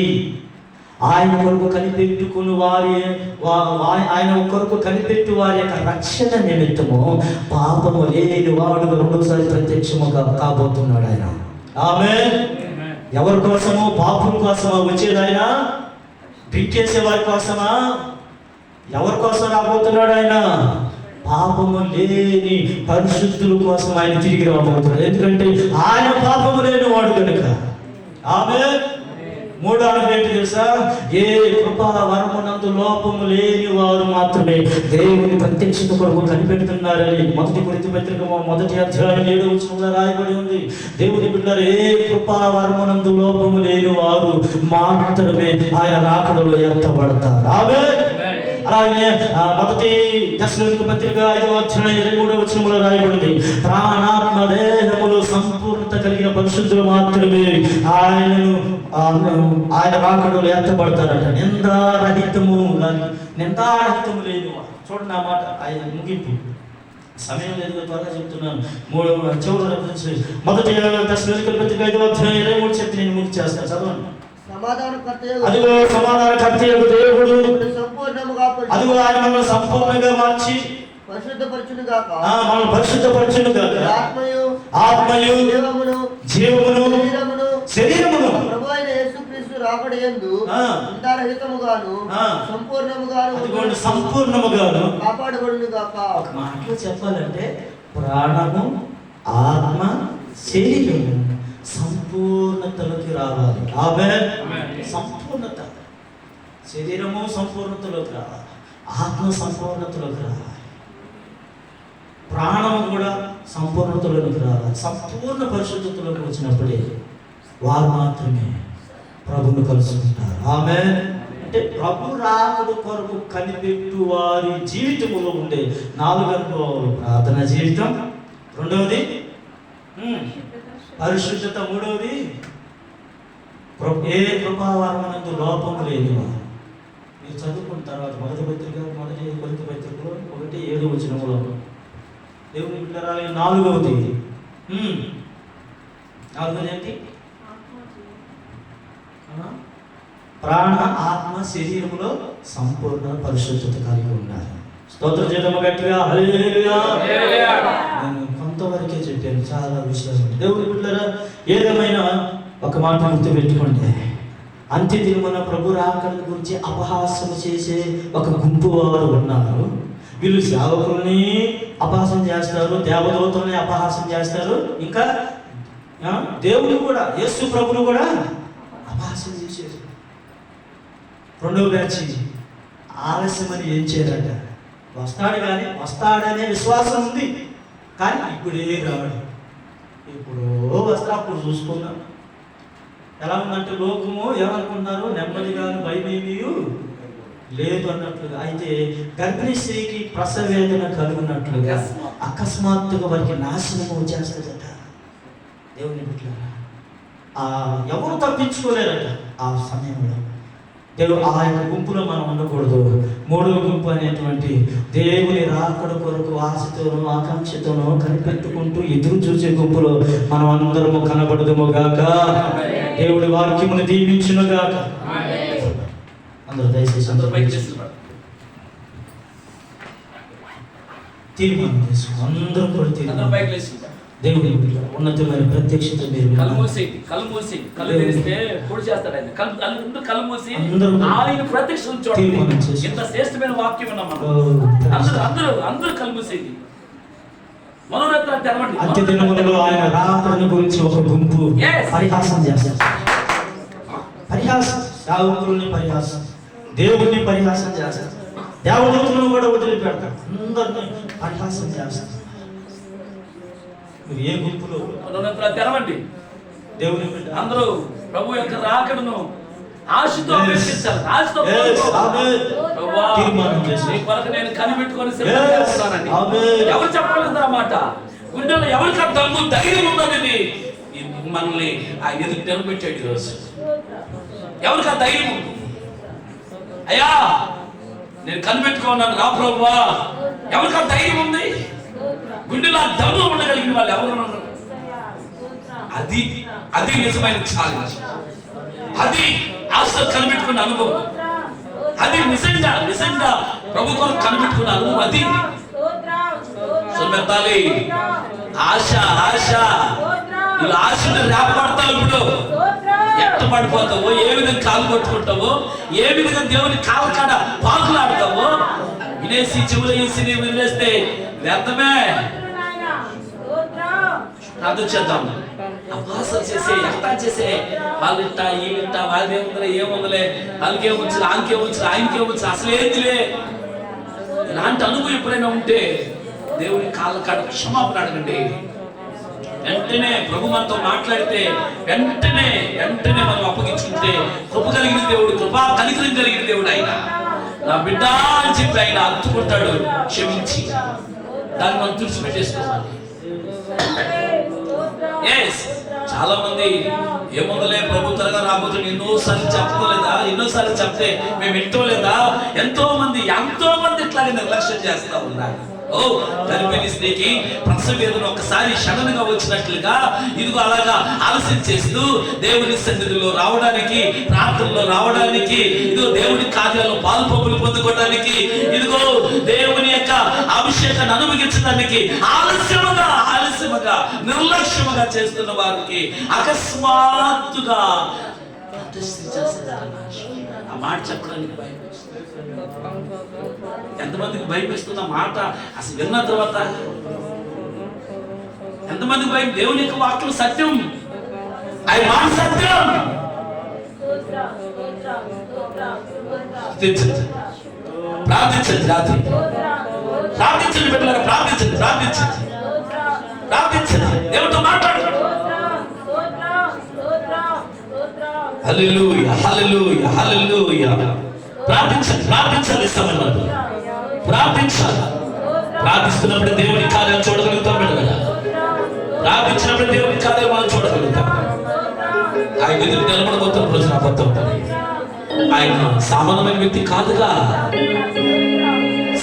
Speaker 2: ఆయన కొరకు కనిపెట్టుకుని ఆయన కొరకు కనిపెట్టు వారి యొక్క రక్షణ నిమిత్తము పాపము లేని వాడు రెండోసారి ప్రత్యక్షము కాబోతున్నాడు ఆయన. ఆమేన్. ఎవరి కోసము? పాపం కోసమా వచ్చేది ఆయన? పిచ్చేసే వారి కోసమా? ఎవరి కోసం రాబోతున్నాడు ఆయన? పాపము లేని పరిశుద్ధుల కోసం ఆయన తిరిగి రాబోతున్నాడు. ఎందుకంటే ఆయన పాపము లేని వాడు కనుక. ఆమేన్. మూడో అనుభవం ఏంటి తెలుసా? ఏ కృపా వరమునందు లోపము లేని వారు మాత్రమే దేవుని ప్రత్యక్షత కొరకు కనిపెడుతున్నారని 1 కొరింథీ పత్రిక 1వ అధ్యాయం 7వ వచనంలో రాయబడి ఉంది. దేవుని బిడ్డలారా, ఏ కృపా వరమునందు లోపము లేని వారు మాత్రమే ఆయన రాకడలో ఎత్తబడతారు. ఆమేన్. అలాగే 1 తెస్సలోనిక పత్రిక 5వ అధ్యాయం 23వ వచనంలో రాయబడింది, ప్రాణాత్మ దేహములు సంపూర్ణత కలిగిన పరిశుద్ధులు మాత్రమే ఆయన రాకడలో ఎత్తబడతారట. నిందారహితము లేని వాడు. చూడండి ఆ మాట, ఆయన ముగింపు. సమయం లేదు, త్వరగా చెప్తున్నాను. చివరి 1 తెస్సలోనిక పత్రిక 5వ అధ్యాయం 23 చెప్పి నేను ముగించి చేస్తాను. చదవండి. అదిగో సమాధానకర్తయగు దేవుడు అదిగో ఆయన మనల్ని సంపూర్ణంగా మార్చి
Speaker 3: పరిశుద్ధపరచును గాక.
Speaker 2: మనల్ని పరిశుద్ధపరచును గాక. ఆత్మయు జీవమును శరీరమును
Speaker 3: ప్రభు అయిన యేసుక్రీస్తు రాకడయందు నిందారహితముగాను
Speaker 2: సంపూర్ణముగాను
Speaker 3: కాపాడబడును గాక.
Speaker 2: ఒక మాటలో చెప్పాలంటే ప్రాణము, ఆత్మ, శరీరము సంపూర్ణతలోకి రావాలి. ఆమేన్. సంపూర్ణత. శరీరము సంపూర్ణతలోకి రావాలి, ఆత్మ సంపూర్ణతలోకి రావాలి, ప్రాణము కూడా సంపూర్ణతలోకి రావాలి. సంపూర్ణ పరిశుద్ధతలోకి వచ్చినప్పుడే వారు మాత్రమే ప్రభువును కలుసుకుంటారు. ఆమేన్. అంటే ప్రభు రాకడ కొరకు కనిపెట్టు వారి జీవితంలో ఉండే 4 అనుభవాలు: ప్రార్థన జీవితం, రెండవది పరిశుద్ధత, మూడవది ఏ కృపావరమునందు లోపము లేని వారు. మీరు చదువుకున్న తర్వాత 1 కొరింథీ పత్రికలో 1:7 వచనంలో దేవుని బిడ్డలారా, 4వది ఏంటి? ప్రాణ, ఆత్మ, శరీరములో సంపూర్ణ పరిశుద్ధత కలిగి ఉండాలి. స్తోత్రం చేద్దాము గట్టిగా. హల్లెలూయా. నేను కొంతవరకే చెప్పాను, చాలా విషయాలు. దేవుని బిడ్డలారా, ఏదేమైనా ఒక మాట గుర్తుపెట్టుకోండి. అంత్య దినమున ప్రభు రాకడ గురించి అపహాస్యం చేసే ఒక గుంపు వారు ఉన్నారు. వీళ్ళు సేవకుల్ని అపహాస్యం చేస్తారు, దేవదూతల్ని అపహాస్యం చేస్తారు, ఇంకా దేవుని కూడా, యేసు ప్రభుని కూడా అపహాస్యం చేసేది. రెండవ బ్యాచ్ ఆలస్యమని ఏం చేయాలట? వస్తాడనే విశ్వాసం ఉంది, కానీ ఇప్పుడే రాడు. ఎప్పుడో వస్తా అప్పుడు చూసుకుందాం. ఎలా ఉందంటే లోకము ఏమనుకుంటున్నారు? నెమ్మదిగాను భయమేమీ లేదు అన్నట్లుగా. అయితే గర్భిణీ స్త్రీకి ప్రసవ వేదన కలుగున్నట్లుగా అకస్మాత్తుగా వారికి నాశనము వచ్చేస్తుందట. దేవుని బిడ్డలారా, ఎవరు తప్పించుకోలేరట ఆ సమయంలో. ఆ యొక్క గుంపులో మనం ఉండకూడదు. 3వ గుంపు అనేటువంటి దేవుని రాకడ కొరకు ఆశతోనూ ఆకాంక్షతోనూ కనిపెట్టుకుంటూ ఎదురు చూసే గుంపులో మనం అందరము కనబడదుము గాక. దేవుడి వాక్యమును దీవించును గాక. అందరూ దయచేసి తీర్మానం చేసుకో. అందరూ కూడా తీర్మానం. దేవుడి ఉన్నతమైన ప్రత్యక్షత మీరు
Speaker 4: కళ్ళు మూసి కళ్ళు తెరిస్తే పొడి చేస్తాడు ఆయన. కళ్ళు మూసి ఆయన ప్రత్యక్షం చూడండి. ఇంత శ్రేష్టమైన వాక్యం ఉన్నాం మనం. అందరూ కళ్ళు మూసేది. మనోరత్నాలు తెరవండి.
Speaker 2: అంత్య దినములలో ఆయన రాకడ గురించి ఒక గుంపు పరిహాసం చేస్తారు. పరిహాసం, సేవకుల్ని పరిహాసం, దేవుడిని పరిహాసం చేస్తారు, దేవదూతలను కూడా వదిలిపెడతారు, అందరినీ పరిహాసం చేస్తారు. ఏ గుంపులో
Speaker 4: తెరవండి. దేవుని అందరూ ప్రభు యొక్క రాకడను ఆశతో అపేక్షించాలి. ఆశతో
Speaker 2: తీర్మానం చేసి
Speaker 4: నేను కనిపెట్టుకొని ఎవరు చెప్పగలుగుతారు అన్నమాట. గుండెల్లో ఎవరికి దమ్ము ధైర్యం ఉన్నది మనల్ని ఆయన ఎదురు నిలబెట్టాడు ఈరోజు. ఎవరికి ఆ ధైర్యం? అయ్యా నేను కనిపెట్టుకున్నాను రా ప్రభువా, ఎవరికి ఆ ధైర్యం ఉంది? గుండెలో దమ్ము ఉండగలిగిన వాళ్ళు ఎవరు ఉన్నారు? అది నిజమైన ఛాలెంజ్. అది ఆశలు కనిపెట్టుకున్న అనుభవం అది నిజంగా నిజంగా ప్రభు కొరకు కనిపెట్టుకున్న అనుభవం అది. సుమెత్తాలి ఆశ ఆశ ఇలా ఆశను రేపడతావు. ఇప్పుడు ఎట్ట పడిపోతావో, ఏ విధంగా కాలు పట్టుకుంటావో, ఏ విధంగా దేవుని కాళ్ళ కాడ పాకులాడతావో వినేసి చెవులు వేసి నీవు వదిలేస్తే వ్యర్థమే. ప్రార్థన చేద్దాం. అభాసం చేసే ఎక్తా చేసే వాళ్ళు ఇట్టా వీళ్ళిట్టా వాళ్ళేముందలే ఏముందలే వాళ్ళకేమొచ్చు ఆంకేమొచ్చు ఆయనకేమొచ్చు అసలు ఏంటిలే ఇలాంటి అనుభవం ఎప్పుడైనా ఉంటే దేవుని కాళ్ళ కాడ క్షమాపణ అడగండి. వెంటనే ప్రభు మనతో మాట్లాడితే వెంటనే మనం అప్పగించుకుంటే కృప కలిగిన దేవుడు, కృపా కనికరం కలిగిన దేవుడు ఆయన. నా బిడ్డ అని చెప్పి ఆయన అత్తుకుంటాడు, క్షమించి దాన్ని మనం తుడిచిపెట్టేసుకోవాలి. చాలా మంది ఏముందలే ప్రభు త్వరగా రాబోతుంది ఎన్నోసార్లు చెప్పలేదా, ఎన్నోసార్లు చెప్తే మేము వింటోలేదా. ఎంతో మంది ఇట్లాగే నిర్లక్ష్యం చేస్తా ఉన్నారు. ఓ గర్భిణీ స్త్రీకి ప్రసవ వేదన ఒక్కసారి సడన్గా వచ్చినట్లుగా ఇదిగో అలాగా ఆలస్యం చేస్తూ దేవుని సన్నిధిలో రావడానికి, ప్రార్థనలో రావడానికి, ఇదిగో దేవుని కార్యాల్లో పాల్పొప్పులు పొందుకోవడానికి, ఇదిగో దేవుని యొక్క అభిషేకాన్ని అనుభవించడానికి ఆలస్యముగా నిర్లక్ష్యముగా చేస్తున్న వారికి అకస్మాత్తుగా ఆ మాట చెప్పడానికి భయం. ఎంతమందికి భయం వేస్తున్న మాట అసలు విన్న తర్వాత? ఎంతమందికి భయం? దేవుని యొక్క వాక్యం సత్యం, ఆయన మాట సత్యం. ప్రార్థించండి, రాత్రి ప్రార్థించండి, బిడ్డలారా ప్రార్థించండి. దేవునితో మాట్లాడు. హల్లెలూయా హల్లెలూయా హల్లెలూయా. ప్రార్థించాలి సమయంలో ప్రార్థిస్తున్నప్పుడు దేవుని కార్యాలు చూడగలుగుతాం బిడ్డలారా. ప్రార్థించినప్పుడు దేవుని కార్యాలు మనం చూడగలుగుతాం. ఆయన ఎదురు నిలబడబోతున్న రోజు రాబోతాం. ఆయన సామాన్యమైన వ్యక్తి కాదుగా,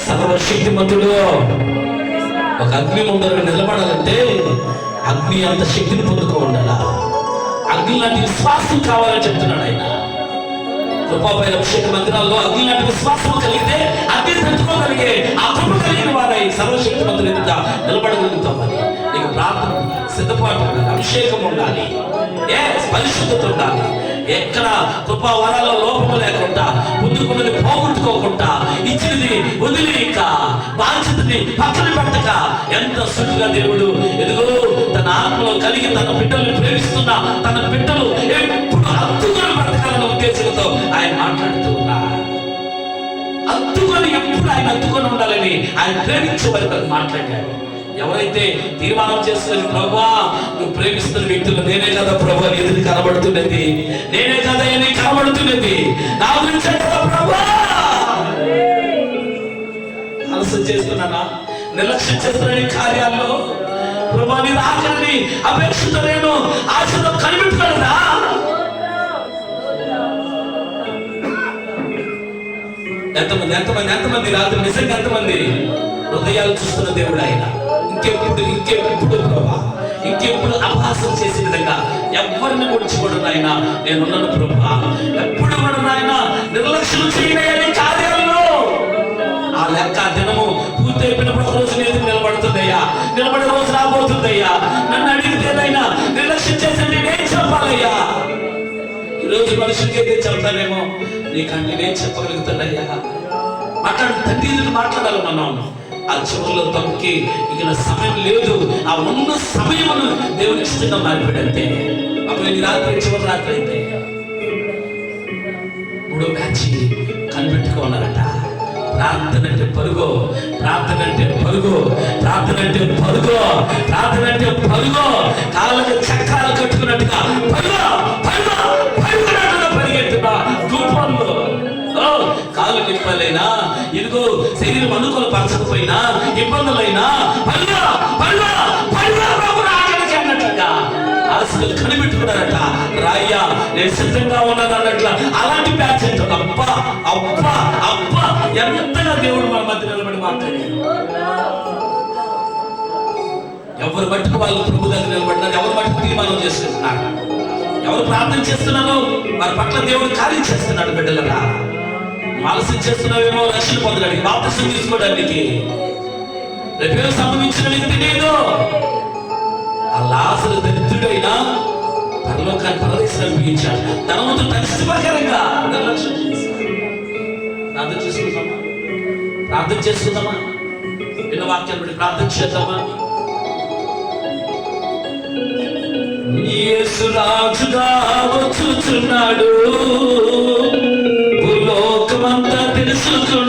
Speaker 4: సర్వశక్తిమంతుడు. ఒక అగ్ని ముందర నిలబడాలంటే అగ్ని అంత శక్తిని పొందుకో ఉండాలా. అగ్ని లాంటి విశ్వాసం కావాలని చెప్తున్నాడు ఆయన. కృపాపై అభిషేక మందిరాల్లో అగ్ని లాంటి విశ్వాసం కలిగితే అగ్ని పెట్టుకోగలిగే ఆ కృప కలిగిన వారై సర్వశక్తి మంత్రులు ఎదుట నిలబడగలుగుతామని. నీకు ప్రార్థన సిద్ధపాటు ఉండాలి, అభిషేకం ఉండాలి, పరిశుద్ధత ఉండాలి. ఎక్కడ కృపా వరాల లోపము లేకుండా, పొందుకున్నది పోగొట్టుకోకుండా, ఇచ్చినది వదిలేక, బాధ్యతని పక్కన పెట్టక ఎంత సుఖంగా దేవుడు ఎదుగో తన ఆత్మలో కలిగి తన బిడ్డలను ప్రేమిస్తున్న తన బిడ్డలు ఎప్పుడు అత్తుకొని బ్రతకాలన్న ఉద్దేశంతో ఆయన మాట్లాడుతూ ఉన్నారు. ఎప్పుడు ఆయన అత్తుకొని ఉండాలని ఆయన ప్రేమించే వారితో మాట్లాడారు. ఎవరైతే తీర్మానం చేస్తున్నది ప్రభువా నువ్వు ప్రేమిస్తున్న వ్యక్తులు నేనే కదా ప్రభువా ఎదురు కనబడుతున్నది, నేనే కదా ఎన్ని కనబడుతున్నది, నా గురించే కదా ప్రభువా. ఆలస్యం చేస్తున్నానా, నిర్లక్ష్యం చేస్తున్న కార్యాల్లో ప్రభువా నీ రాకని అపేక్షతో నేను ఆశతో కనిపెట్టుకోలేదా? ఎంతమంది రాత్రి నిజంగా ఎంతమంది హృదయాలు చూస్తున్న దేవుడు ఆయన. ఇంకెప్పుడు ప్రభా, ఇంకెప్పుడు అభాసం చేసే విధంగా ఎవరిని ముడిచిపోడు ఆయన నేనున్నాను ప్రభా. ఎప్పుడు కూడా ఆయన నిర్లక్ష్యం చేయని కార్యాలను ఆ లెక్క దినము పూర్తయిపోయినప్పుడు ఒక రోజు నేను నిలబడుతుందయ్యా, నిలబడే రోజు రాబోతుందయ్యా. నన్ను అడిగితేనైనా నిర్లక్ష్యం చేసి నేనేం చెప్పాలయ్యా? ఈరోజు మనుషులకి అయితే చెప్తానేమో, నీకంటే నేను చెప్పగలుగుతానయ్యా. తండ్రి మాట్లాడాలి మనం. ఆ చివరిలో తమకి ఇక సమయం లేదు, ఆ ఉన్న సమయమును దేవుని ఇష్టంగా మారిపోయాడంటే అప్పుడు ఈ రాత్రి చివరి రాత్రి అయితే 3వ బ్యాచ్ కనిపెట్టుకోన్నారట. ప్రార్థన అంటే పరుగో, ప్రార్థన అంటే పరుగో, ప్రార్థన అంటే పరుగో, ప్రార్థన అంటే పరుగో. కాళ్ళకి చక్రాలు కట్టుకున్నట్టుగా పరుగో పరుగో పరుగునట్టుగా పరిగెత్తున్నా గుంపల్లో. కాళ్ళు నింపలేనా, ఇదిగో శరీరం అనుకూల పరచకపోయినా, ఇబ్బందులైనా పరుగో పరుగో పరుగో ప్రభువు ఆకలికి అన్నట్లుగా అలసలు కనిపెట్టుకున్నారట. రాయ్యా నేను సిద్ధంగా ఉన్నాను అన్నట్ల అలాంటి బ్యాచ్ అంటారు. అబ్బా అబ్బా అబ్బా ఎంతగా దేవుడు మన మధ్య నిలబడి మాట్లాడారు. ఎవరు మట్టుకు వాళ్ళు ప్రభు దగ్గర నిలబడినారు, ఎవరు మట్టుకు తీర్మానం చేసుకుంటున్నారు, ఎవరు ప్రార్థన చేస్తున్నారో వారి పట్ల దేవుడు కార్యం చేస్తున్నాడు. బిడ్డలరా, ఆలస్యం చేస్తున్నావేమో రక్షణ పొందడానికి, బాప్తిసం తీసుకోవడానికి. రేపేమో సంభవించిన మీకు తెలియదు. ఆ లాజరు దరిద్రుడైనా పరలోకాన్ని పరదేశాన్ని ముగించాడు. ధనవంతుడు తనిష్టపరకరంగా నిర్లక్ష్యం చేశాడు. ప్రార్థన చేసుకుందామా? విన్న వాక్యాన్ని బట్టి ప్రార్థన చేద్దామా? యేసు రాజుగా వచ్చుచున్నాడు, భూలోకమంతా తెలుసుకుంటా.